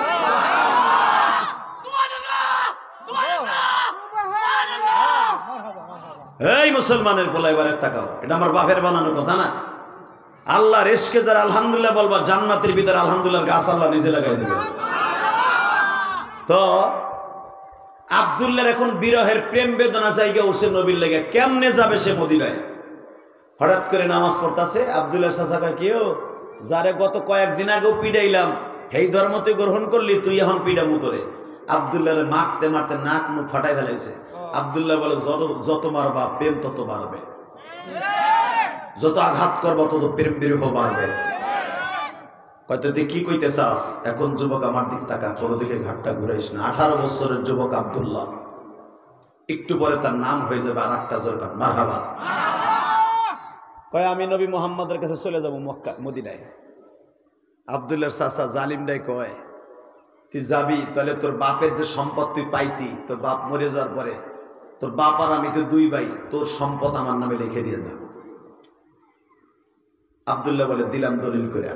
এই মুসলমানের বলা এবারে তাকাও, এটা আমার বাপের বানানো কথা না। আল্লাহর ইশকে যারা আলহামদুলিল্লাহ বলবা, জান্নাতের ভিতরে আলহামদুলিল্লাহ গাছ আল্লাহ নিজে লাগাই দিবেন। তো আব্দুল্লাহর এখন বিরহের প্রেম বেদনা জায়গা উঠছে নবীর লেগে। কেমনে যাবে সে মদিনায়? হঠাৎ করে নামাজ পড়তেছে। আব্দুল্লাহর চাচা কয়, কেউ যারে গত কয়েকদিন আগেও পিড়াইলাম, এই ধর্ম তুই গ্রহণ করলি, তুই এখন পিড়ামু তোরে। আব্দুল্লাহরে মারতে মারতে নাক মুখ ফাটাই ফেলাইছে। আব্দুল্লাহ বলে, যত মারবা প্রেম তত বাড়বে, যত আঘাত করবা তত প্রেম বিরহ বাড়বে। হয়তো তুই কি কইতে চাস? এখন যুবক আমার দিক তাকা, তোর দিকে ঘাটটা ঘুরাইস না। 18 বছরের যুবক আব্দুল্লাহ, একটু পরে তার নাম হয়ে যাবে আর একটা জোরকার মারহাবা। কয়, আমি নবী মুহাম্মদের কাছে চলে যাব মক্কা মদিনায়। আব্দুল্লাহর চাচা জালিমটাই কয়, তুই যাবি তাহলে তোর বাপের যে সম্পদ তুই পাইতি, তোর বাপ মরে যাওয়ার পরে তোর বাপ আর আমি তো 2 ভাই, তোর সম্পদ আমার নামে লিখে দিয়ে যাব। আব্দুল্লাহ বলে, দিলাম দলিল করে।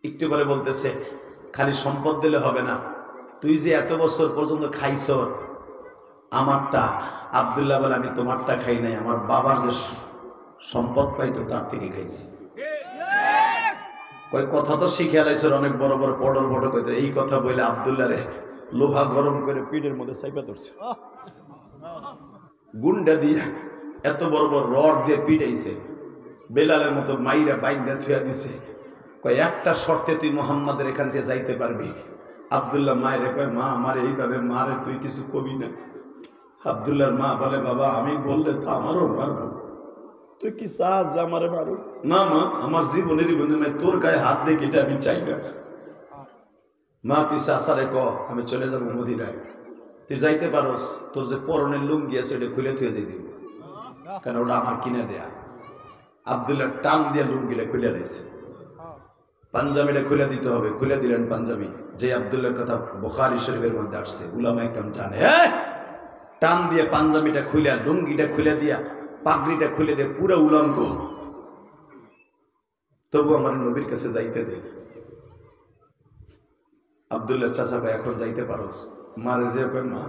একটু পরে বলতেছে, খালি সম্পদ দিলে হবে না, তুই যে এত বছর পর্যন্ত খাইছ আমারটা। আব্দুল্লাহ বলে, আমি তোমারটা খাই নাই, আমার বাবার যে সম্পদ পাইতো তার থেকে খাইছি। ওই কথা তো শিখে আলাইছে, অনেক বড় বড় পডর পডর কইতো। এই কথা বলে আব্দুল্লাহ রে লোহা গরম করে পিঠের মধ্যে চাইপা ধরছে, গুন্ডা দিয়ে এত বড় বড় রড দিয়ে পিটাইছে, বেলালের মতো মাইরা বাইন্দা থুয়া দিছে। কয় একটা শর্তে তুই মোহাম্মদের এখান থেকে যাইতে পারবি। আব্দুল্লাহ মায়ের কয় মা আমার এইভাবে মারে তুই কিছু কবি না। আব্দুল্লাহর মা বলে বাবা আমি বললে তো আমারও মারবো, তুই কি চাস যে আমারে মারো? না মা আমার জীবনেরই বন্ধু নাই, তোর গায়ে হাত দিয়ে এটা আমি চাই না। মা তুই চাচারে ক আমি চলে যাবো মদিনায়, তুই যাইতে পারোস, তোর যে পরনের লুঙ্গি আছে এটা খুলে থুয়ে দিয়ে দিব, কারণ ওটা আমার কিনে দেয়া। আব্দুল্লাহ টান দিয়ে লুঙ্গিটা খুলে দিয়েছে, পাঞ্জাবিটা খুলে দিতে হবে, খুলে দিলেন পাঞ্জাবি। যে আব্দুল্লাহর কথা বুখারী শরীফের মধ্যে আসছে, উলামা একদম জানে। টান দিয়ে পাঞ্জাবিটা খুলে, লুঙ্গিটা খুলে দিয়া, পাগড়িটা খুলে দিয়ে পুরো উলঙ্গ, তবু আমার নবীর কাছে যাইতে দে। আব্দুল্লাহ চাচা ভাই এখন যাইতে পারোস? মারে যে কয় মা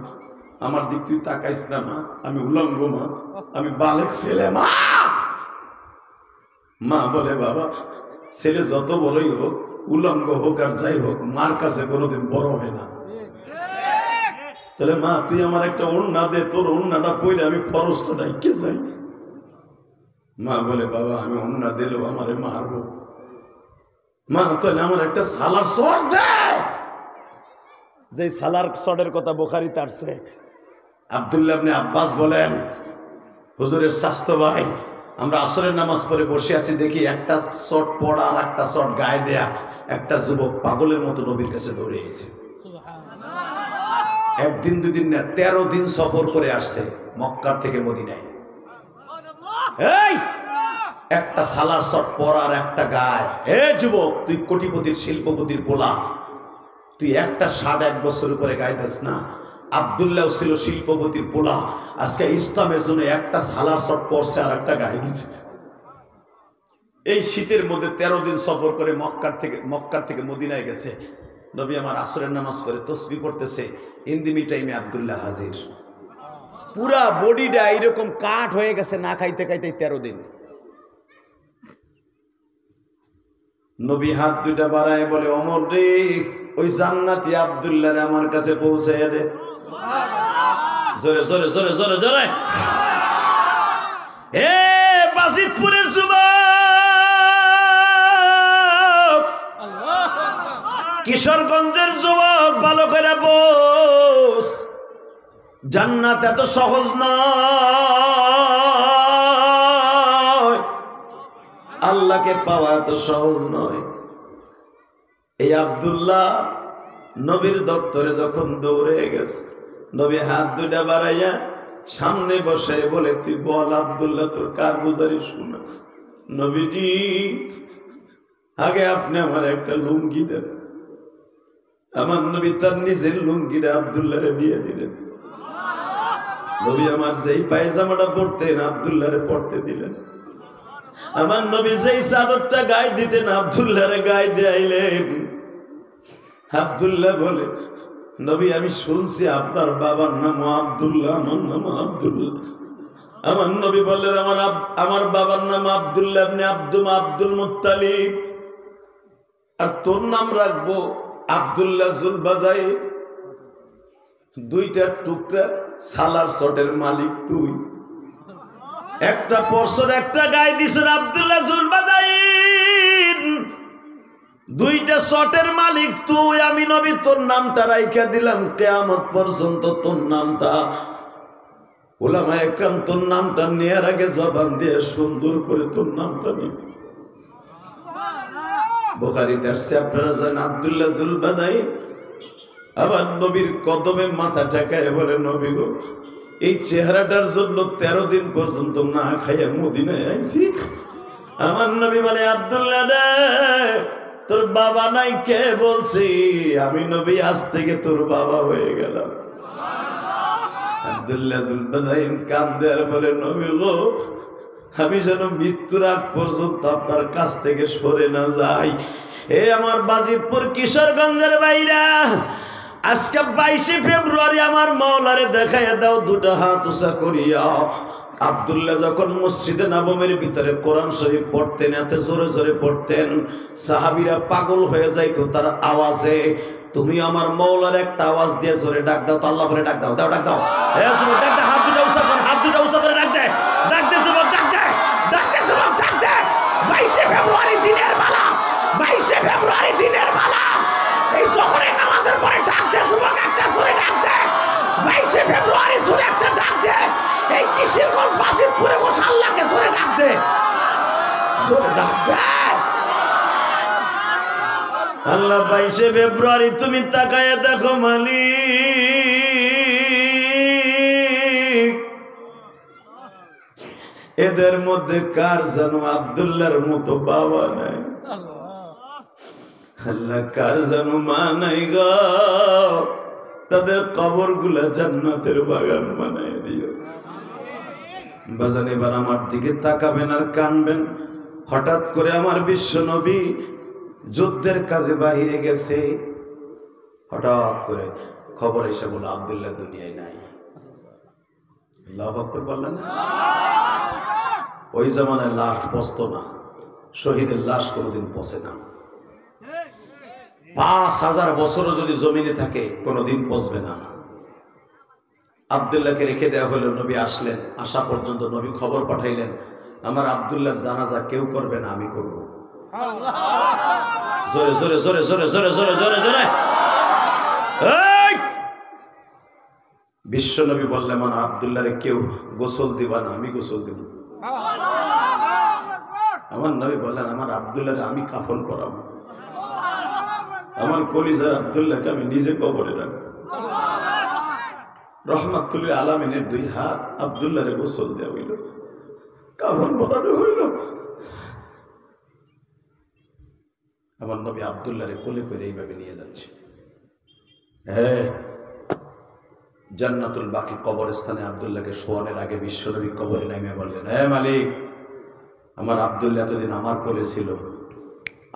আমার দিক তুই তাকাইস না মা, আমি উলঙ্গ মা, আমি বালেক ছেলে মা। মা বলে বাবা ছেলে যত বড়ই হোক, উলঙ্গ হোক আর যাই হোক, মার কাছে কোনোদিন বড় হয় না। তাহলে মা তুই আমার একটা ওড়না দে, তোর ওড়নাটা পইলে আমি ফরজটা ডাইকে যাই। মা বলে বাবা আমি ওড়না দিলেও আমারে মারবো। মা তাহলে আমার একটা সালার শট দে। যে সালার শটের কথা বুখারীতে আসছে, আব্দুল্লাহ ইবনে আব্বাস বলেন হুজুরের স্বাস্থ্য ভাই, আমরা আসরের নামাজ পড়ে বসে আছি, দেখি একটা শট পড়া আর একটা শট গায়ে দেয়া একটা যুবক পাগলের মতো নবীর কাছে দৌড়ে গেছে। একদিন দুদিন না 13 দিন সফর করে আসছে মক্কা থেকে মদিনায়। এই একটা সালার শট পড়া আর একটা গায়ে। হে যুবক তুই কোটিপতির শিল্পপতির পোলা, তুই একটা 1.5 বছর উপরে গায়ে দিস না। আব্দুল্লাহ ছিল শিল্পপতির পোলা, আজকে ইসলামের জন্য একটা সালার শট পড়ছে আর একটা গায়ে দিচ্ছে। এই শীতের মধ্যে 13 দিন সফর করে মক্কার থেকে মদিনায় গেছে। নবী আমার আসরের নামাজ পড়ে তসবিহ পড়তেছে, ইন্দিমি টাইমে আব্দুল্লাহ হাজির। পুরা বডিটা এইরকম কাঠ হয়ে গেছে না খাইতে খাইতে 13 দিন। নবী হাত দুইটা বাড়ায় বলে ওমর রে ওই জান্নাতি আব্দুল্লাহ রে আমার কাছে পৌঁছায় দে। জোরে জোরে জোরে জোরে জোরে। এ বাজিতপুরের যুবক, কিশোরগঞ্জের যুবক, ভালো করে বস। জান্নাত এত সহজ নয়, আল্লাহকে পাওয়া এত সহজ নয়। এই আব্দুল্লাহ নবীর দপ্তরে যখন দৌড়ে গেছে, নবী হাত দুটা বাড়াইয়া সামনে বসে বলে তুই বল আব্দুল্লাহ তোর কারগুজারি শুনা। নবীজি আগে আপনি আমার একটা লুঙ্গি দেন। আমার নবী তার নিজের লুঙ্গিটা আব্দুল্লাহরে দিয়ে দিলেন। নবী আমার যেই পায়জামাটা পরতেন আব্দুল্লাহরে পরতে দিলেন। আমার নবী যেই চাদরটা গায়ে দিতেন আব্দুল্লাহরে গায়ে দিলেন। আব্দুল্লাহ বলে নবী আমি শুনছি আপনার বাবার নাম আব্দুল্লাহ, আমার নাম আব্দুল্লাহ। আমার নবী বললেন আমার বাবার নাম আব্দুল্লাহ ইবনে আব্দুল মুত্তালিব, আর তোর নাম রাখবো আব্দুল্লাহ জুলবাজাই। দুইটা টুকরা সালার শটের মালিক তুই, একটা পরশর একটা গায়ে দিছেন আব্দুল্লাহ জুলবাজাই। দুইটা শটের মালিক তুই, আমি নবী তোর নামটা রাইখা দিলাম কিয়ামত পর্যন্ত। তোর নামটা উলামা একরাম তোর নামটা নেয়ার আগে জবান দিয়ে সুন্দর করে তোর নামটা নিবে। বুখারীতে আসছে আপনারা জানেন আব্দুল্লাহ জুলবাদাই আবার নবীর কদমে মাথা ঠেকায় বলে নবী গো এই চেহারাটার জন্য 13 দিন পর্যন্ত না খাইয়া মদিনায় আইছি। আমার নবী বলে আব্দুল্লাহ রে তোর বাবা নাই কে বলছি? আমি নবী আজ থেকে তোর বাবা হয়ে গেলাম। আব্দুল্লাহ জুলবাদাইন কান্দে আর বলে নবী গো আমি যেন মৃত্যুর আগ পর্যন্ত আপনার কাছ থেকে সরে না যাই। এ আমার বাজিতপুর কিশোরগঞ্জের বাইরা, আজকে 22 ফেব্রুয়ারি আমার মাওলারে দেখাইয়া দাও দুটো হাত উঁচা করিয়া। আব্দুল্লাহ যখন মসজিদে নববীর ভিতরে কোরআন শরীফ পড়তেন, এত জোরে জোরে পড়তেন সাহাবীরা পাগল হয়ে যাইতো তার আওয়াজে। তুমি আমার মাওলার একটা আওয়াজ দিয়ে জোরে ডাক দাও তো, আল্লাহ বলে ডাক দাও, দাও ডাক দাও। ডাক দে, হাত দুটো উঁচা কর, হাত দুটো উঁচা করে ডাক দে, ডাক দে যুবক, ডাক দে, ডাক দে যুবক, ডাক দে। 22 ফেব্রুয়ারি দিনের বেলা 22শে ফেব্রুয়ারি দিনের বেলা এই শহরে নামাজের পরে ডাক দে, যুবক একটা সুরে ডাক দে, 22শে ফেব্রুয়ারি সুরে একটা ডাক দে, এই কিশোরগঞ্জ বাসিতপুরে বসে আল্লাহকে সুরে ডাক দে, সুরে ডাক দে। আল্লাহ 22শে ফেব্রুয়ারি তুমি তাকায় দেখো মালিক, এদের মধ্যে কার যেন আব্দুল্লাহর মতো বাবা নাই, আল্লাহ কার যেন মা নাই গো, তাদের কবর গুলা জান্নাতের বাগান বানাই দিও। বাজান এবার আমার দিকে তাকাবেন আর কানবেন। হঠাৎ করে আমার বিশ্ব নবী যুদ্ধের কাজে বাহিরে গেছে, হঠাৎ করে খবর এসে বলে আব্দুল্লাহ দুনিয়ায় নাই। আল্লাহু আকবার বললেন না? ওই জামানায় লাশ পচত না, শহীদের লাশ কোনোদিন পচে না। 5000 বছরও যদি জমিনে থাকে কোনোদিন পচবে না। আব্দুল্লাহকে রেখে দেওয়া হলো, নবী আসলেন, আসা পর্যন্ত নবী খবর পাঠাইলেন আমার আব্দুল্লাহর জানাজা কেউ করবে না, আমি করব। জোরে জোরে জোরে জোরে জোরে জোরে জোরে জোরে বিশ্ব নবী বললেন আমার আব্দুল্লাহরে কেউ গোসল দিবা না, আমি গোসল দিব। আমার নবী বললেন আমার আব্দুল্লাহরে আমি কাফন পরাবো, আমার কলিজার আব্দুল্লাহকে আমি নিজে কবরে রাখবো। রহমাতুল আলামিনের 2 হাত আব্দুল্লাহরে গোসল দেওয়া হইল, কাফন পরানো হইল। আমার নবী আব্দুল্লাহরে কোলে করে এইভাবে নিয়ে যাচ্ছে। হ্যাঁ, জান্নাতুল বাকি কবরস্থানে আব্দুল্লাহকে শোয়ানোর আগে বিশ্বনবী কবরে নামে বললেন, হ্যাঁ মালিক, আমার আব্দুল্লাহ এতদিন আমার কোলে ছিল,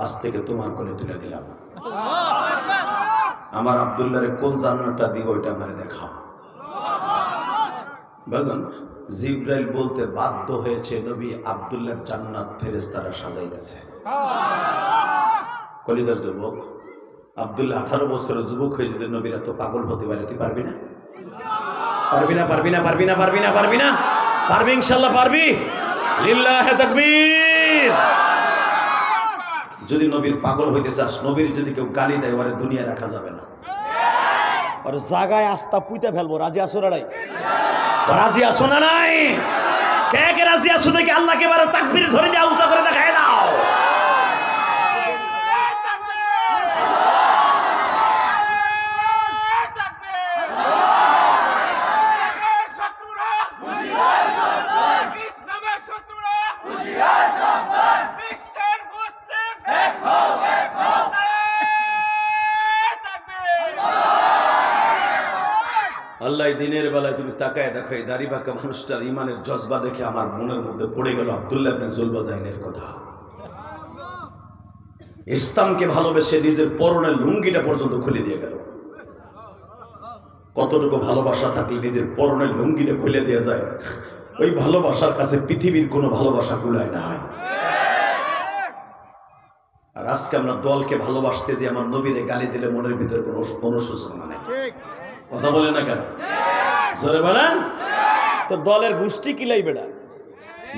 আজ থেকে তোমার কোলে তুলে দিলাম। আমার আব্দুল্লাহরে কোন জান্নাতটা দিব ওইটা আমারে দেখাও। বুঝলেন? জিবরাইল বলতে বাধ্য হয়েছে নবী আব্দুল্লাহর জান্নাত ফেরেশতারা সাজাইতেছে। কলিজার যুবক আব্দুল্লাহ 18 বছরের যুবক হয়ে যদি নবীর এত পাগল হতে পারে, তুই পারবি না? পারবি না? পারবি না? পারবি না? পারবি না? পারবি না? পারবি, ইনশাআল্লাহ পারবি। লিল্লাহি তাকবীর। যদি নবীর পাগল হইতে চাস, নবীর যদি কেউ গালি দেয় ওরে দুনিয়া রাখা যাবে না, আর জায়গায় আস্থা পুইতে ফেলবো। রাজি আসো না নাই? রাজি আসো না নাই? কে কে রাজি আসো দেখি আল্লাহকে এবারে তাকবীর ধরে দাও, উঁচা করে দেখায় দাও। আল্লাহ দিনের বেলায় তুমি তাকায় দেখো এই দাড়ি বাঁকা মানুষটার ইমানের জজবা দেখে আমার মনের মধ্যে পড়ে গেল আব্দুল্লাহ ইবনে জুলবাদাইনের কথা। ইসলামকে ভালোবেসে নিজের পরনের লুঙ্গিটা পর্যন্ত খুলে দিয়ে গেল। কতটুকু ভালোবাসা থাকলে নিজের পরনের লুঙ্গিটা খুলে দিয়ে যায়, ওই ভালোবাসার কাছে পৃথিবীর কোনো ভালোবাসা কুলায় না। আর আজকে আমরা দলকে ভালোবাসতে যে আমার নবীরে গালি দিলে মনের ভিতরে কোনো অনুশোচনা নেই। কথা বলে না কেন? জোরে বলেন তো। দলের গোষ্ঠী কিলাই বেড়া,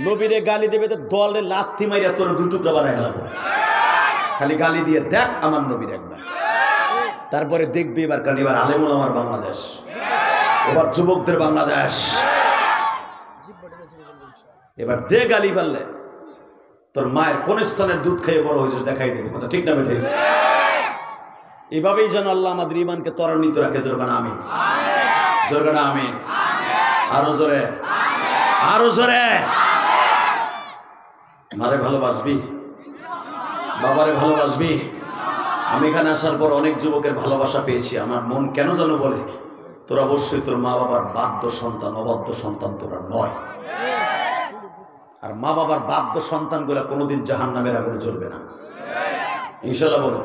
নবীরে গালি দেবে তো দলের লাথি মাইরা তোর 2 টুকরা বানায় হেলাবো। খালি গালি দিয়ে দেখ আমার নবীর একবার, তারপরে দেখবি এবার। কারণ এবার আলেমুল আমার বাংলাদেশ, এবার যুবকদের বাংলাদেশ। এবার দে গালি পারলে তোর মায়ের কোন স্তনের দুধ খেয়ে বড় হয়েছে দেখাই দেবে। কথা ঠিক না বেঠে? এভাবেই যেন আল্লাহ আমাদের ইমানকে ত্বরান্বিত রাখে। জোরগানা আমিন, জোরগানা আমিন, আরো জোরে, আরো জোরে। মারে ভালোবাসবি, বাবারে ভালোবাসবি। আমি এখানে আসার পর অনেক যুবকের ভালোবাসা পেয়েছি। আমার মন কেন যেন বলে তোরা অবশ্যই তোর মা বাবার বাধ্য সন্তান, অবাধ্য সন্তান তোরা নয়। আর মা বাবার বাধ্য সন্তান গুলা কোনোদিন জাহান্নামের আগুনে জ্বলবে না, ইনশাআল্লাহ। বলো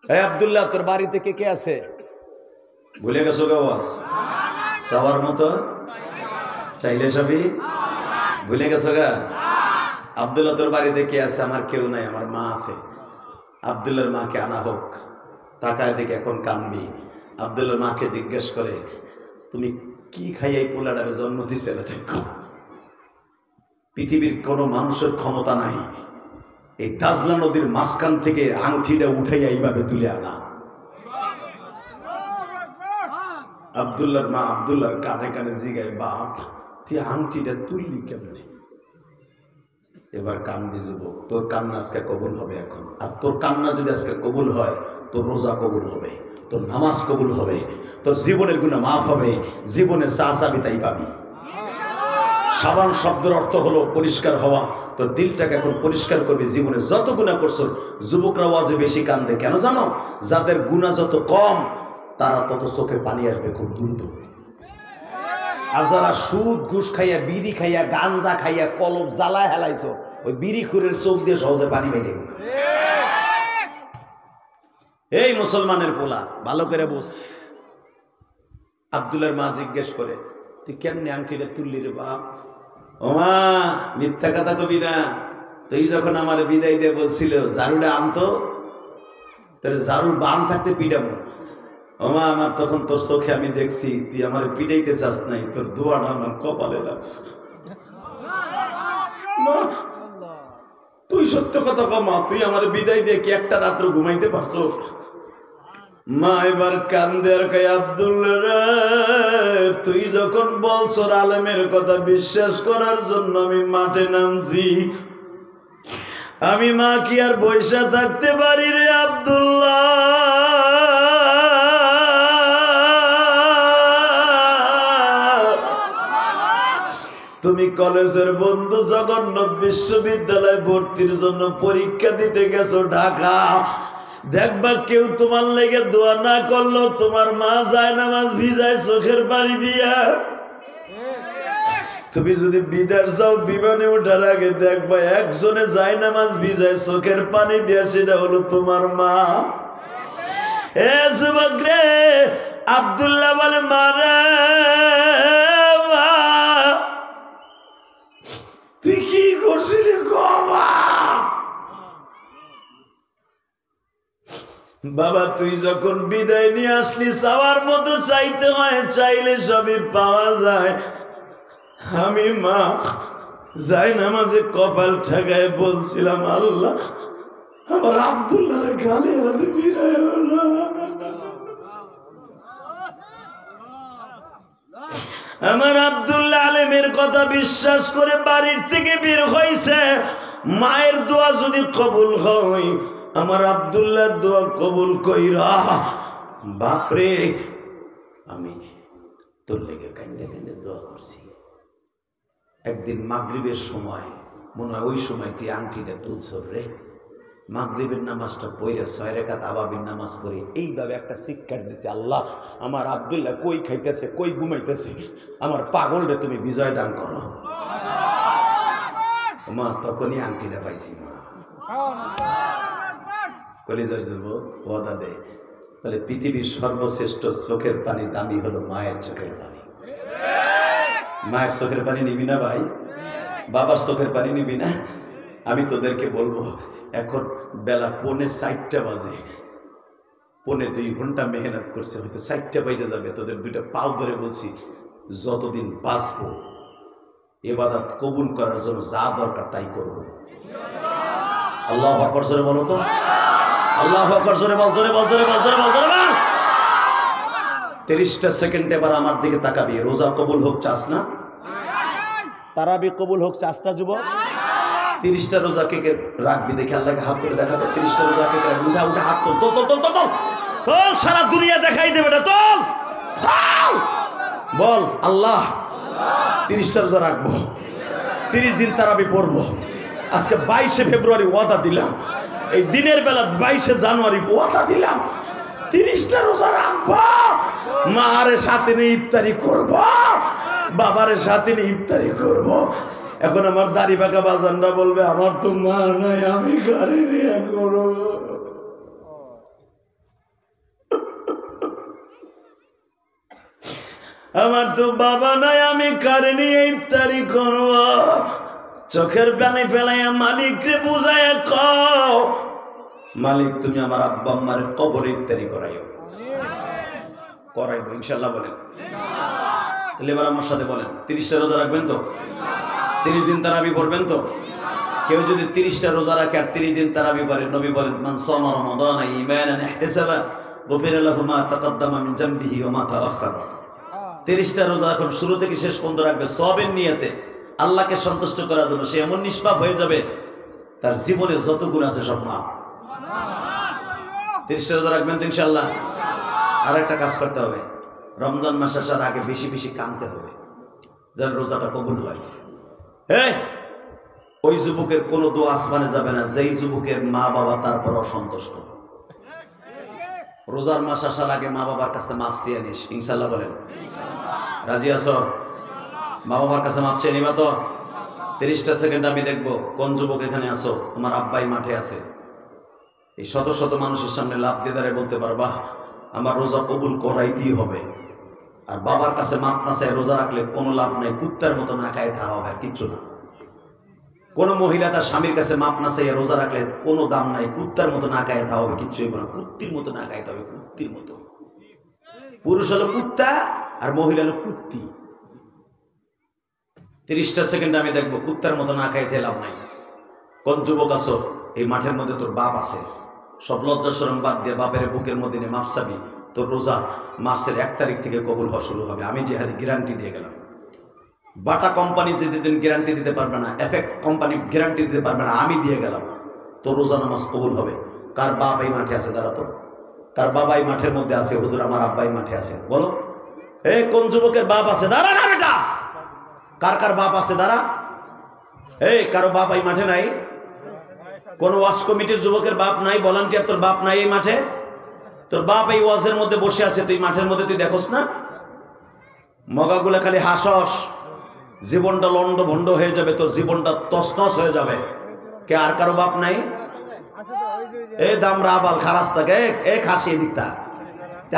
এই আব্দুল্লাহ, তোর বাড়িতে কে কে আছে? ভুলে গেছো গাওয়াজ সবার মতো চাইলে সবই ভুলে গেছো গা। আব্দুল্লাহ, তোর বাড়িতে কে আছে? আমার কেউ নাই, আমার মা আছে। আব্দুল্লাহর মাকে আনা হোক। তাকায় দেখে এখন কানবি। আব্দুল্লাহর মাকে জিজ্ঞেস করে তুমি কি খাইয়ে পোলাটারে জন্ম দিছে? দেখো পৃথিবীর কোনো মানুষের ক্ষমতা নাই এই দাজলা নদীর মাঝখান থেকে আংটিটা উঠাইয়া এইভাবে তুলে আনা। আব্দুল্লাহর মা আব্দুল্লাহর কানে কানে জিগায়, বাপ তুই আংটিটা তুললি কেমনে? এবার কান্দি যুবক, তোর কান্না আজকে কবুল হবে এখন। আর তোর কান্না যদি আজকে কবুল হয়, তোর রোজা কবুল হবে, তোর নামাজ কবুল হবে, তোর জীবনের গুনাহ মাফ হবে, জীবনে চা চাবি তাই পাবি। সাবান শব্দের অর্থ হলো পরিষ্কার হওয়া। তোর দিলটাকে এখন পরিষ্কার করবি। জীবনে যত গুনাহ করছো, যুবকরা ওয়াজে বেশি কান্দে কেন জানো? যাদের গুনাহ যত কম তারা তত চোখে পানি আসবে খুব দ্রুত। আর যারা সুদ ঘুষ খাইয়া, বিড়ি খাইয়া, গাঞ্জা খাইয়া কলম জ্বালায় হেলাইছো, ওই বিড়ি খুরের চোখ দিয়ে সহজে পানি বেরিয়ে। এই মুসলমানের পোলা, ভালো করে বস। আব্দুল্লাহর মা জিজ্ঞেস করে, তুই কেমনে আংটিটা তুললি রে বাপ? ও মা, মিথ্যা কথা কবি না। তুই যখন আমার বিদায় দিয়ে বলছিল ঝাড়ুটা আনতো, তোর ঝাড়ুর বান থাকতে পিডাবো। ও মা, আমার তখন তোর চোখে আমি দেখছি তুই আমার পিটাইতে চাস নাই, তোর দোয়াটা আমার কপালে লাগছে। তুই সত্য কথা কমা, তুই আমার বিদায় দিয়ে কি একটা রাত্র ঘুমাইতে পারছো? মা এবার কান্দে আর কয়, আব্দুল্লাহ রে, তুই যখন বলছো আলেমের কথা বিশ্বাস করার জন্য আমি মাঠে নামছি, আমি মা কি আর বইসা থাকতে পারি রে আব্দুল্লাহ? তুমি কলেজের বন্ধু জগন্নাথ বিশ্ববিদ্যালয়ে ভর্তির জন্য পরীক্ষা দিতে গেছো ঢাকা, দেখবা কেউ তোমার লেগে দোয়া না করলো, তোমার মা যায় নামাজ ভিজায় চোখের পানি দিয়া। তুমি যদি বিদেশ যাও, বিমানে ওঠার আগে দেখবা একজনে যায় নামাজ ভিজায় চোখের পানি দিয়া, সেটা হলো তোমার মা। এ যুবক রে, আব্দুল্লাহ বলে, মারে মা তুই কি করছিলি কমা? বাবা তুই যখন বিদায় নিয়ে আসলি, চাওয়ার মতো চাইতে হয়, চাইলে সবই পাওয়া যায়। আমি মা যাই নামাজে কপাল ঠেকায় বলছিলাম, আল্লাহ আমার আব্দুল্লাহর গালে হাতে ফিরায় না। আমার আব্দুল্লাহ আলেমের কথা বিশ্বাস করে বাড়ির থেকে বের হয়েছে। মায়ের দোয়া যদি কবুল হয়, আমার আব্দুল্লাহর দোয়া কবুল কইরা। বাপরে, আমি তোর লেগে কান্দে কান্দে দোয়া করছি। একদিন মাগরিবের সময়, মনে হয় ওই সময় তুই আংটিটা তুলছ রে। মাগরিবের নামাজটা পড়ে 6 রাকাত আবাবির নামাজ পড়ে এইভাবে একটা শিক্ষার দিছে, আল্লাহ আমার আব্দুল্লাহ কই খাইতেছে, কই ঘুমাইতেছে, আমার পাগল রে তুমি বিজয় দান করো। মা তখনই আংটিটা পাইছি। মা কলিজার যুবক, ওয়াদা দে, তাহলে পৃথিবীর সর্বশ্রেষ্ঠ চোখের পানি দামি হলো মায়ের চোখের পানি। মায়ের চোখের পানি নিবি না ভাই? বাবার চোখের পানি নিবি না? আমি তোদেরকে বলবো, এখন বেলা 4:45 বাজে, 2.5 ঘন্টা মেহনত করছে, হয়তো 4টা বাজে যাবে। তোদের 2টা পাও ধরে বলছি, যতদিন বাঁচবো ইবাদত কবুল করার জন্য যা দরকার তাই করব। আল্লাহু আকবার, জোরে বলো তো। আল্লাহু আকবার, জোরে বল, জোরে বল, জোরে বল, জোরে বল, জোরে বল। 30টা সেকেন্ড এবার আমার দিকে তাকাবি। রোজা কবুল হোক চাস না? তারাবি কবুল হোক চাস না যুবক? 30টা রোজা কে কে রাখবি দেখে আল্লাহকে হাত করে দেখাবে। 30টা রোজা কে কে? উঠা উঠা হাত তোল, তোল, তোল, তোল, তোল, তোল, সারা দুনিয়া দেখাই দেবে এটা, তোল, তোল। বল, আল্লাহ 30টা রোজা রাখবো, 30 দিন তারাবি পড়বো। আজকে 22শে ফেব্রুয়ারি ওয়াদা দিলাম, এই দিনের বেলা 22শে জানুয়ারি ওয়াদা দিলাম, 30টা রোজা রাখবো। মারে সাথে নিয়ে ইফতারি করব, বাবারে সাথে নিয়ে ইফতারি করব। এখন আমার দাড়ি পাকা বাজানরা বলবে, আমার তো মা নাই, আমি গাড়ি নিয়ে করব। আমার তো বাবা নাই, আমি কারে নিয়ে ইফতারি করব। চোখের পানি ফেলাইয়া মালিকরে বুঝাইয়া কও, মালিক তুমি আমার আব্বা আম্মার কবরে ইফতারি করাইও। করাইবো ইনশাল্লাহ। বলেন তাহলে এবার আমার সাথে বলেন, 30টা রোজা রাখবেন তো? 30 দিন তারাবি পড়বেন তো? কেউ যদি 30টা রোজা রাখে আর 30 দিন তারাবি পড়ে, নবী বলেন মান সামা রমাদানা ঈমানান ইহতিসাবা গুফিরা লাহু মা তাকাদ্দামা মিন জামবিহি ওয়া মা তাআখারা। 30টা রোজা এখন শুরু থেকে শেষ পর্যন্ত রাখবে সওয়াবের নিয়তে, আল্লাহকে সন্তুষ্ট করার জন্য। সে এমন নিষ্পাপ হয়ে যাবে তার জীবনে যত গুণ আছে সব মাফ। 30টা রোজা রাখবেন তো ইনশাআল্লাহ। আর একটা কাজ করতে হবে, রমজান মাস আসার আগে বেশি বেশি কাঁদতে হবে যেন রোজাটা কবুল হয়। হ্যাঁ, ওই যুবকের কোনো দোয়া আসমানে যাবে না যেই যুবকের মা বাবা তারপর অসন্তুষ্ট। রোজার মাস আসার আগে মা বাবার কাছে মাফ চেয়ে নিস, ইনশাল্লাহ বলেন। রাজি আছো? মা বাবার কাছে মাফ চেয়ে নিবা তো? 30টা সেকেন্ড আমি দেখবো কোন যুবক এখানে আছো, তোমার আব্বাই মাঠে আছে। এই শত শত মানুষের সামনে লাভ দিয়ে দাঁড়িয়ে বলতে পারবা আমার রোজা কবুল করাইতেই হবে। আর বাবার কাছে মাপ না চাই রোজা রাখলে কোনো লাভ নাই, কুত্তার মতো না খায় তা হবে, কিচ্ছু না। কোন মহিলা তার স্বামীর কাছে মাপ না চাই রোজা রাখলে কোনো দাম নাই, কুত্তার মতো না খায় তা হবে, কিচ্ছু হবে না। কুত্তির মতো না খাইতে হবে, কুত্তির মতো। পুরুষ হলো কুত্তা আর মহিলা হলো কুত্তি। 30টা সেকেন্ড আমি দেখবো কুত্তার মতো না খাইতে লাভ নাই। কোন যুবক আছো এই মাঠের মধ্যে তোর বাপ আছে, সব লজ্জা শরম বাদ দিয়ে বাপের বুকের মধ্যে নিয়ে মাপ চাবি, তোর রোজা মাসের 1 তারিখ থেকে কবুল হওয়া শুরু হবে। আমি যে হাতে গ্যারান্টি দিয়ে গেলাম। বাটা কোম্পানি যেদিন গ্যারান্টি দিতে পারবে না, এফেক্ট কোম্পানি গ্যারান্টি দিতে পারবে না, আমি দিয়ে গেলাম তোর রোজা নামাজ কবুল হবে। কার বাপ এই মাঠে আছে দাঁড়া তো? কার বাবা এই মাঠের মধ্যে আছে? হুজুর আমার আব্বাই মাঠে আছে, বলো। এই কোন যুবকের বাপ আছে? দাঁড়া না বেটা। কার কার বাপ আছে? দাঁড়া। এই কারো বাপ এই মাঠে নাই? কোন ওয়াজ কমিটির যুবকের বাপ নাই? ভলান্টিয়ার তোর বাপ নাই এই মাঠে? তোর বাপ এই ওয়াজের মধ্যে বসে আছে, তুই মাঠের মধ্যে তুই দেখোস না? মগাগুলা খালি হাসস, জীবনটা লন্ড ভন্ড হয়ে যাবে, তোর জীবনটা তছনছ হয়ে যাবে। কে আর কারো বাপ নাই? এই দামরা আবাল খারাস থাকে এ খাসি দিকটা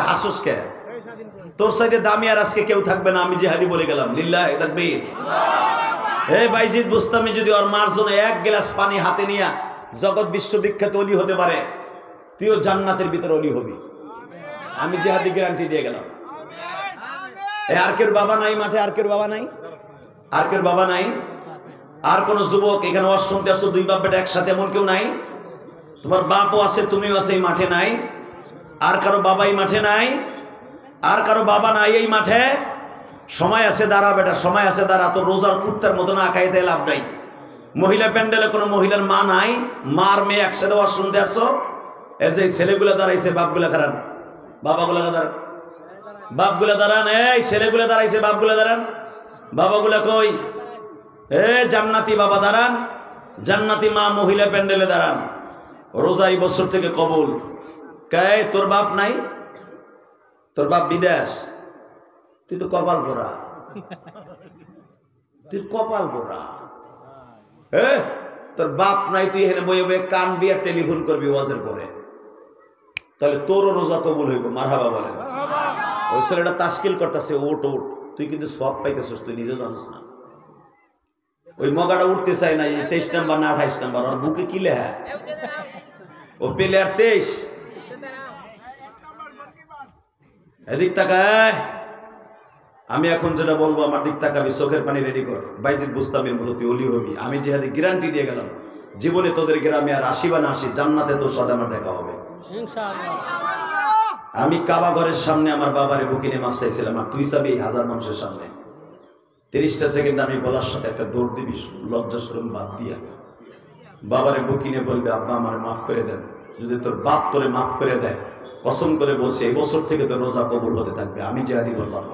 হাসুস কে? তোর সাথে দামি আর আজকে কেউ থাকবে না, আমি জিহাদি বলে গেলাম। লিল্লাহি তাকবীর। এই বাইজিদ বুস্তামি যদি ওর মার জন্য 1 গ্লাস পানি হাতে নিয়া জগৎ বিশ্ববিখ্যাত অলি হতে পারে, তুইও জান্নাতের ভিতরে অলি হবি, আমি জিহাদি গ্যারান্টি দিয়ে গেলাম। আর কেউ বাবা নাই মাঠে? আর কেউ বাবা নাই? আর কেউ বাবা নাই? আর কোন যুবক এখানে ওয়াজ শুনতে আসো, 2 বাপ বেটা একসাথে, এমন কেউ নাই? তোমার বাপও আছে, তুমিও আছে, এই মাঠে নাই? আর কারো বাবা এই মাঠে নাই? আর কারো বাবা নাই এই মাঠে? সময় আছে, দাঁড়া বেটা, সময় আছে, দাঁড়া। তো রোজার কুত্তার মতো না খাইতে লাভ নাই। মহিলা প্যান্ডেলে কোনো মহিলার মা নাই? মার মেয়ে একসাথে ওয়াজ শুনতে আসছো। এই যে ছেলেগুলা দাঁড়াইছে, বাপগুলা খারান, বাবাগুলা দাঁড়ান, বাপগুলা দাঁড়ান, এই ছেলেগুলা দাঁড়াইছে, বাপগুলা দাঁড়ান, বাবাগুলা কই? এ জান্নাতি বাবা দাঁড়ান, জান্নাতি মা মহিলা প্যান্ডেলে দাঁড়ান। রোজা এই বছর থেকে কবুল। কে? তোর বাপ নাই? তোর বাপ বিদেশ? তুই তো কপাল পোড়া, তুই কপাল পোড়া। তোর বাপ নাই, তুই এখানে বইয়ে বইয়ে কানবি আর টেলিফোন করবি ওয়াজের পরে, তাহলে তোরও রোজা কবুল হইব। মারহাবা বলেন। ওই ছেলেটা তাশকিল করতেছে, ওট ওট, তুই কিন্তু সব পাইতেছিস, তুই নিজে জানিস না। ওই মগাটা উঠতে চাই না, 23 নাম্বার না 28 নাম্বার, ওর বুকে কি লেখা? ও প্লেয়ার 23। এদিক তাকায়, আমি এখন যেটা বলবো আমার দিক তাকাবি, চোখের পানি রেডি কর। বাইজিদ বুস্তামির মতো তুই অলি হবি, আমি জিহাদি গ্যারান্টি দিয়ে গেলাম। জীবনে তোদের গ্রামে আর 80 বা না 80, জান্নাতে তোর সাথে আমার দেখা হবে ইনশাআল্লাহ। আমি কাবা ঘরের সামনে আমার বাবারে বুকিনে মাফ চাইছিলাম, আর তুই চাবি 1000 মানুষের সামনে। 30টা সেকেন্ড আমি বলার সাথে একটা দৌড় দিবি, লজ্জা শরম বাদ দিয়া বাবারে বুকিনে বলবে আব্বা আমার মাফ করে দেন। যদি তোর বাপ তোরে মাফ করে দেয়, কসম করে বলছে এই বছর থেকে তোর রোজা কবুল হতে থাকবে, আমি জিহাদি বললাম।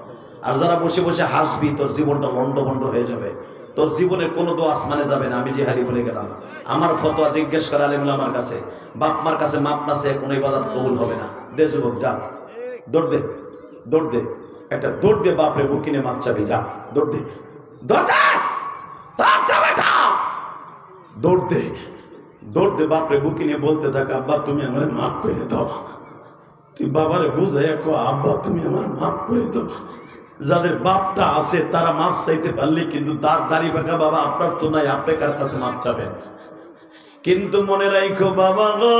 আর যারা বসে বসে হাসবি, তোর জীবনটা লন্ডভন্ড হয়ে যাবে, তোর জীবনের কোনো দোয়া আসমানে যাবে না, আমি জিহাদি বলে গেলাম। আমার ফতোয়া জিজ্ঞেস করে আলেমুল আমার কাছে, বাপ মার কাছে মাপ না চেয়ে কোনো ইবাদত কবুল হবে না। দে যুবক যা, দৌড় দে, দৌড় দে, একটা দৌড় দে, বাপরে বুকিনে মাপ চাবি, যা দৌড় দে, দৌড় দে, দৌড় দে, দৌড় দে, বাপরে বুকিনে বলতে থাক আব্বা তুমি আমার মাফ করে দাও। তুই বাবারে বুঝাই কো আব্বা তুমি আমার মাফ করে দাও। যাদের বাপটা আছে তারা মাফ চাইতে পারলে, কিন্তু তার দাড়ি বাঁকা বাবা আপনার তো নাই, আপনি কার কাছে মাফ চাবেন? কিন্তু মনে রাখো বাবা গো,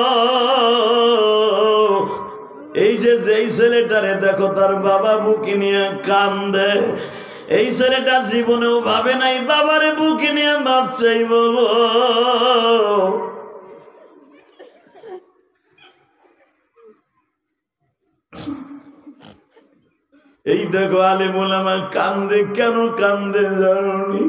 এই যে যেই ছেলেটারে দেখো তার বাবা বুকে নিয়ে কান্দে, এই ছেলেটা জীবনেও ভাবে নাই বাবারে বুকে নিয়ে মাপ চাইব। এই দেখো আলেমুল আমার কান্দে, কেন কান্দে জানি?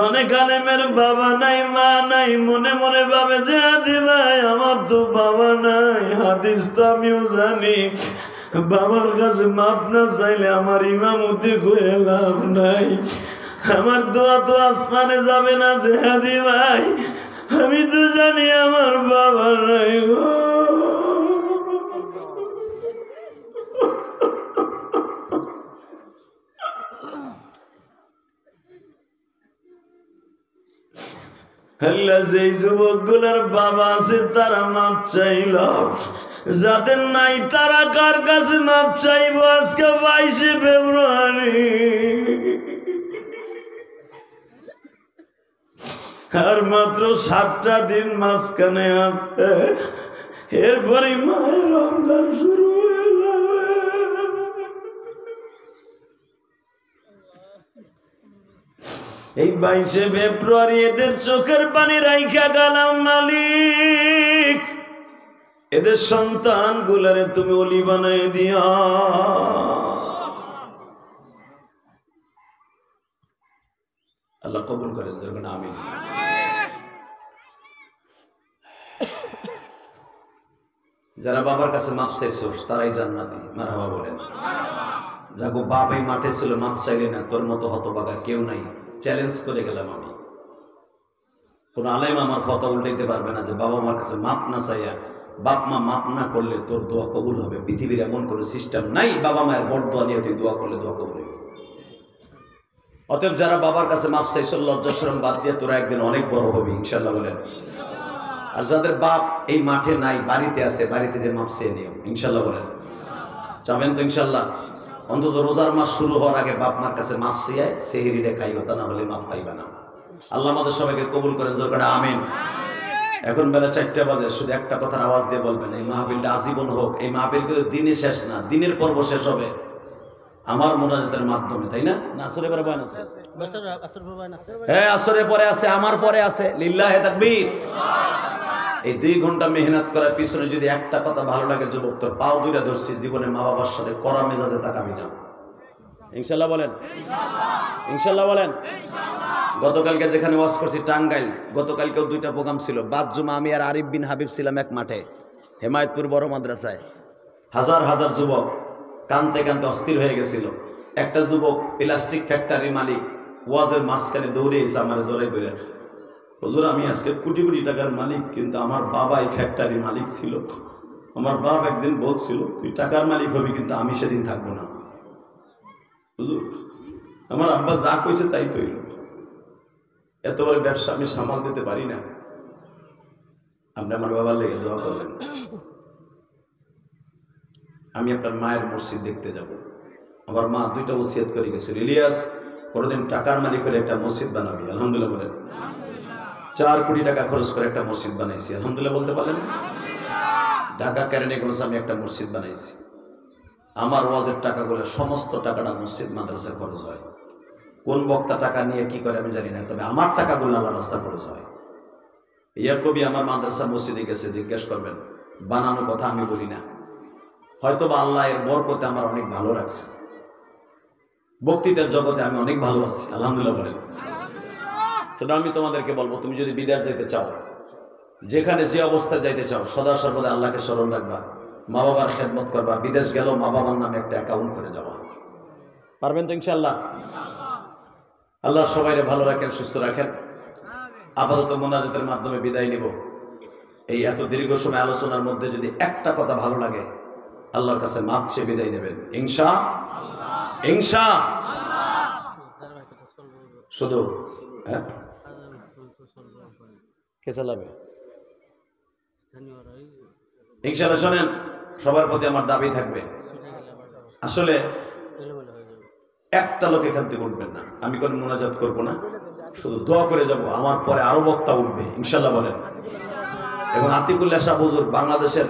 অনেক আলেমের বাবা নাই মা নাই, মনে মনে ভাবে যে হাদি ভাই আমার তো বাবা নাই। হাদিস তো আমিও জানি, বাবার কাছে মাপ না চাইলে আমার ইমামতি করে লাভ নাই। আমার দোয়া তো আসমানে যাবে না যে হাদি ভাই, আমি তো জানি আমার বাবা নাই গো। আল্লাহ যেই যুবকগুলোর বাবা আছে তারা মাপ চাইল, যাদের নাই তারা কার কাছে মাপ চাইব? আজকে 22শে ফেব্রুয়ারি, আর মাত্র 7টা দিন মাঝখানে আছে, এরপরে মায়ের রমজান শুরু হয়ে যাবে। এই 22শে ফেব্রুয়ারি এদের চোখের পানি রাইখা গেলাম মালিক, এদের সন্তান গুলারে তুমি ওলি বানাই দিয়া। আল্লাহ কবুল করেন, যখন আমিন। যারা বাবার কাছে মাপ চাইছো তারাই জান্নাতি, মারহাবা বলেন। যাগো বাপ এই মাঠে ছিল, মাপ চাইলে না, তোর মতো হতভাগা কেউ নাই। চ্যালেঞ্জ করে গেলাম আমি, কোন আলেম আমার কথা উল্টাইতে পারবে না যে বাবা মার কাছে মাপ না চাইয়া, বাপ মা মাপ না করলে তোর দোয়া কবুল হবে। পৃথিবীর এমন কোনো সিস্টেম নাই বাবা মায়ের বড় দোয়া নিয়ে তুই দোয়া করলে দোয়া কবুল হবে। অতএব যারা বাবার কাছে মাপ চাইছো, লজ্জা শরম বাদ দিয়ে তোরা একদিন অনেক বড় হবি ইনশাল্লাহ বলেন। আর যাদের বাপ এই মাঠে নাই, বাড়িতে আছে, বাড়িতে যে মাপ চেয়ে নিও ইনশাল্লাহ বলেন। যাবেন তো ইনশাল্লাহ? অন্তত রোজার মাস শুরু হওয়ার আগে বাপ মার কাছে মাপ চেয়ে সেহরিরে খাইও, তা না হলে মাপ পাইবে না। আল্লাহ আমাদের সবাইকে কবুল করেন, জোর করে আমিন। এখন বেলা 4টা বাজে, শুধু একটা কথার আওয়াজ দিয়ে বলবেন, এই মাহফিলটা আজীবন হোক। এই মাহফিল কিন্তু দিনে শেষ না, দিনের পর্ব শেষ হবে আমার মোনাজাতের মাধ্যমে, তাই না? না আসরে পরে বয়ান আছে, হ্যাঁ আসরে পরে আছে, আমার পরে আছে। লিল্লাহে তাকবীর। এই 2 ঘন্টা মেহনত করার পিছনে যদি একটা কথা ভালো লাগে, যুবক তোর পাও দুইটা ধরছি, জীবনে মা বাবার সাথে কড়া মেজাজে তাকাবি না। ইনশাল্লাহ বলেন, ইনশাল্লাহ বলেন। গতকালকে যেখানে ওয়াজ করছি টাঙ্গাইল, গতকালকেও 2টা প্রোগ্রাম ছিল। বাদ জুমা আমি আর আরিফ বিন হাবিব ছিলাম এক মাঠে, হেমায়তপুর বড় মাদ্রাসায়। হাজার হাজার যুবক কানতে কানতে অস্থির হয়ে গেছিল। একটা যুবক প্লাস্টিক ফ্যাক্টরি মালিক ওয়াজের মাঝখানে দৌড়ে এসে আমার জোরে করে, হুজুর আমি আজকে কোটি কোটি টাকার মালিক, কিন্তু আমার বাবা এই ফ্যাক্টরি মালিক ছিল। আমার বাপ একদিন বলছিল তুই টাকার মালিক হবি, কিন্তু আমি সেদিন থাকবো না। হুজুর আমার আব্বা যা কইছে তাই তৈল, এত বড় ব্যবসা আমি সামাল দিতে পারি না, আপনি আমার বাবার লেগে দোয়া করবেন। আমি আপনার মায়ের মসজিদ দেখতে যাব। আমার মা 2টা ওসিয়ত করে গেছিল, ইলিয়াস কোনোদিন টাকার মালিক করে একটা মসজিদ বানাবি। আলহামদুলিল্লাহ বলেন। 4 কোটি টাকা খরচ করে একটা মসজিদ বানাইছি, আলহামদুলিল্লাহ বলতে পারলেন। ঢাকা কেরানীগঞ্জে আমি একটা মসজিদ বানাইছি। আমার ওয়াজের টাকাগুলো সমস্ত টাকাটা মসজিদ মাদ্রাসা খরচ হয়। কোন বক্তা টাকা নিয়ে কি করে আমি জানি না, তবে আমার টাকাগুলো আল্লাহ রাস্তা খরচ হয়। ইয়াকুবি আমার মাদ্রাসা মসজিদে গেছে, জিজ্ঞেস করবেন, বানানোর কথা আমি বলি না। হয়তো বা আল্লাহ এর বরকতে আমার অনেক ভালো রাখছে, বক্তৃতার জগতে আমি অনেক ভালো আছি, আলহামদুলিল্লাহ বলেন। সেটা আমি তোমাদেরকে বলবো, তুমি যদি বিদেশ যেতে চাও, যেখানে যে অবস্থায় যাইতে চাও, সদা সর্বদা আল্লাহকে স্মরণ রাখবা, মা বাবার খেদমত করবা। বিদেশ গেলেও মা বাবার নামে একটা অ্যাকাউন্ট করে যাওয়া, পারবেন তো ইনশাল্লাহ? আল্লাহ সবাইরে ভালো রাখেন, সুস্থ রাখেন। আপাতত মোনাজাতের মাধ্যমে বিদায় নিব। এই এত দীর্ঘ সময় আলোচনার মধ্যে যদি একটা কথা ভালো লাগে, আল্লাহর কাছে মাপ চেয়ে বিদায় নেবেন ইনশাআল্লাহ। ইনশাআল্লাহ শুধু হ্যাঁ কে চালাবে ইনশাআল্লাহ। শোনেন, সবার প্রতি আমার দাবি থাকবে, আসলে একটা লোক এখান থেকে উঠবেন না, আমি কোনো মোনাজাত করবো না, শুধু দোয়া করে যাব। আমার পরে আরো বক্তা উঠবে ইনশাআল্লাহ বলেন। এবং আতিকুল্লাহ শাহ হুজুর বাংলাদেশের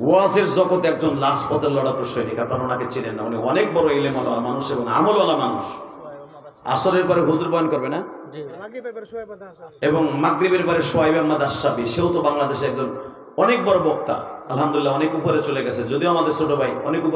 ওয়াজের জগতে একজন লাজপতের লড়াকু সৈনিক, আপনারা ওনাকে চিনেন না, উনি অনেক বড় ইলেমওয়ালা মানুষ এবং আমলওয়ালা মানুষ। আসরের পরে হুজুর বয়ান করবে না, এবং মাগরিবের পরে সোহাইব আহমদ আশরাফি, সেও তো বাংলাদেশে একজন অনেক বড় বক্তা, আলহামদুলিল্লাহ অনেক উপরে চলে গেছে, যদিও আমাদের ছোট ভাই অনেক উপরে।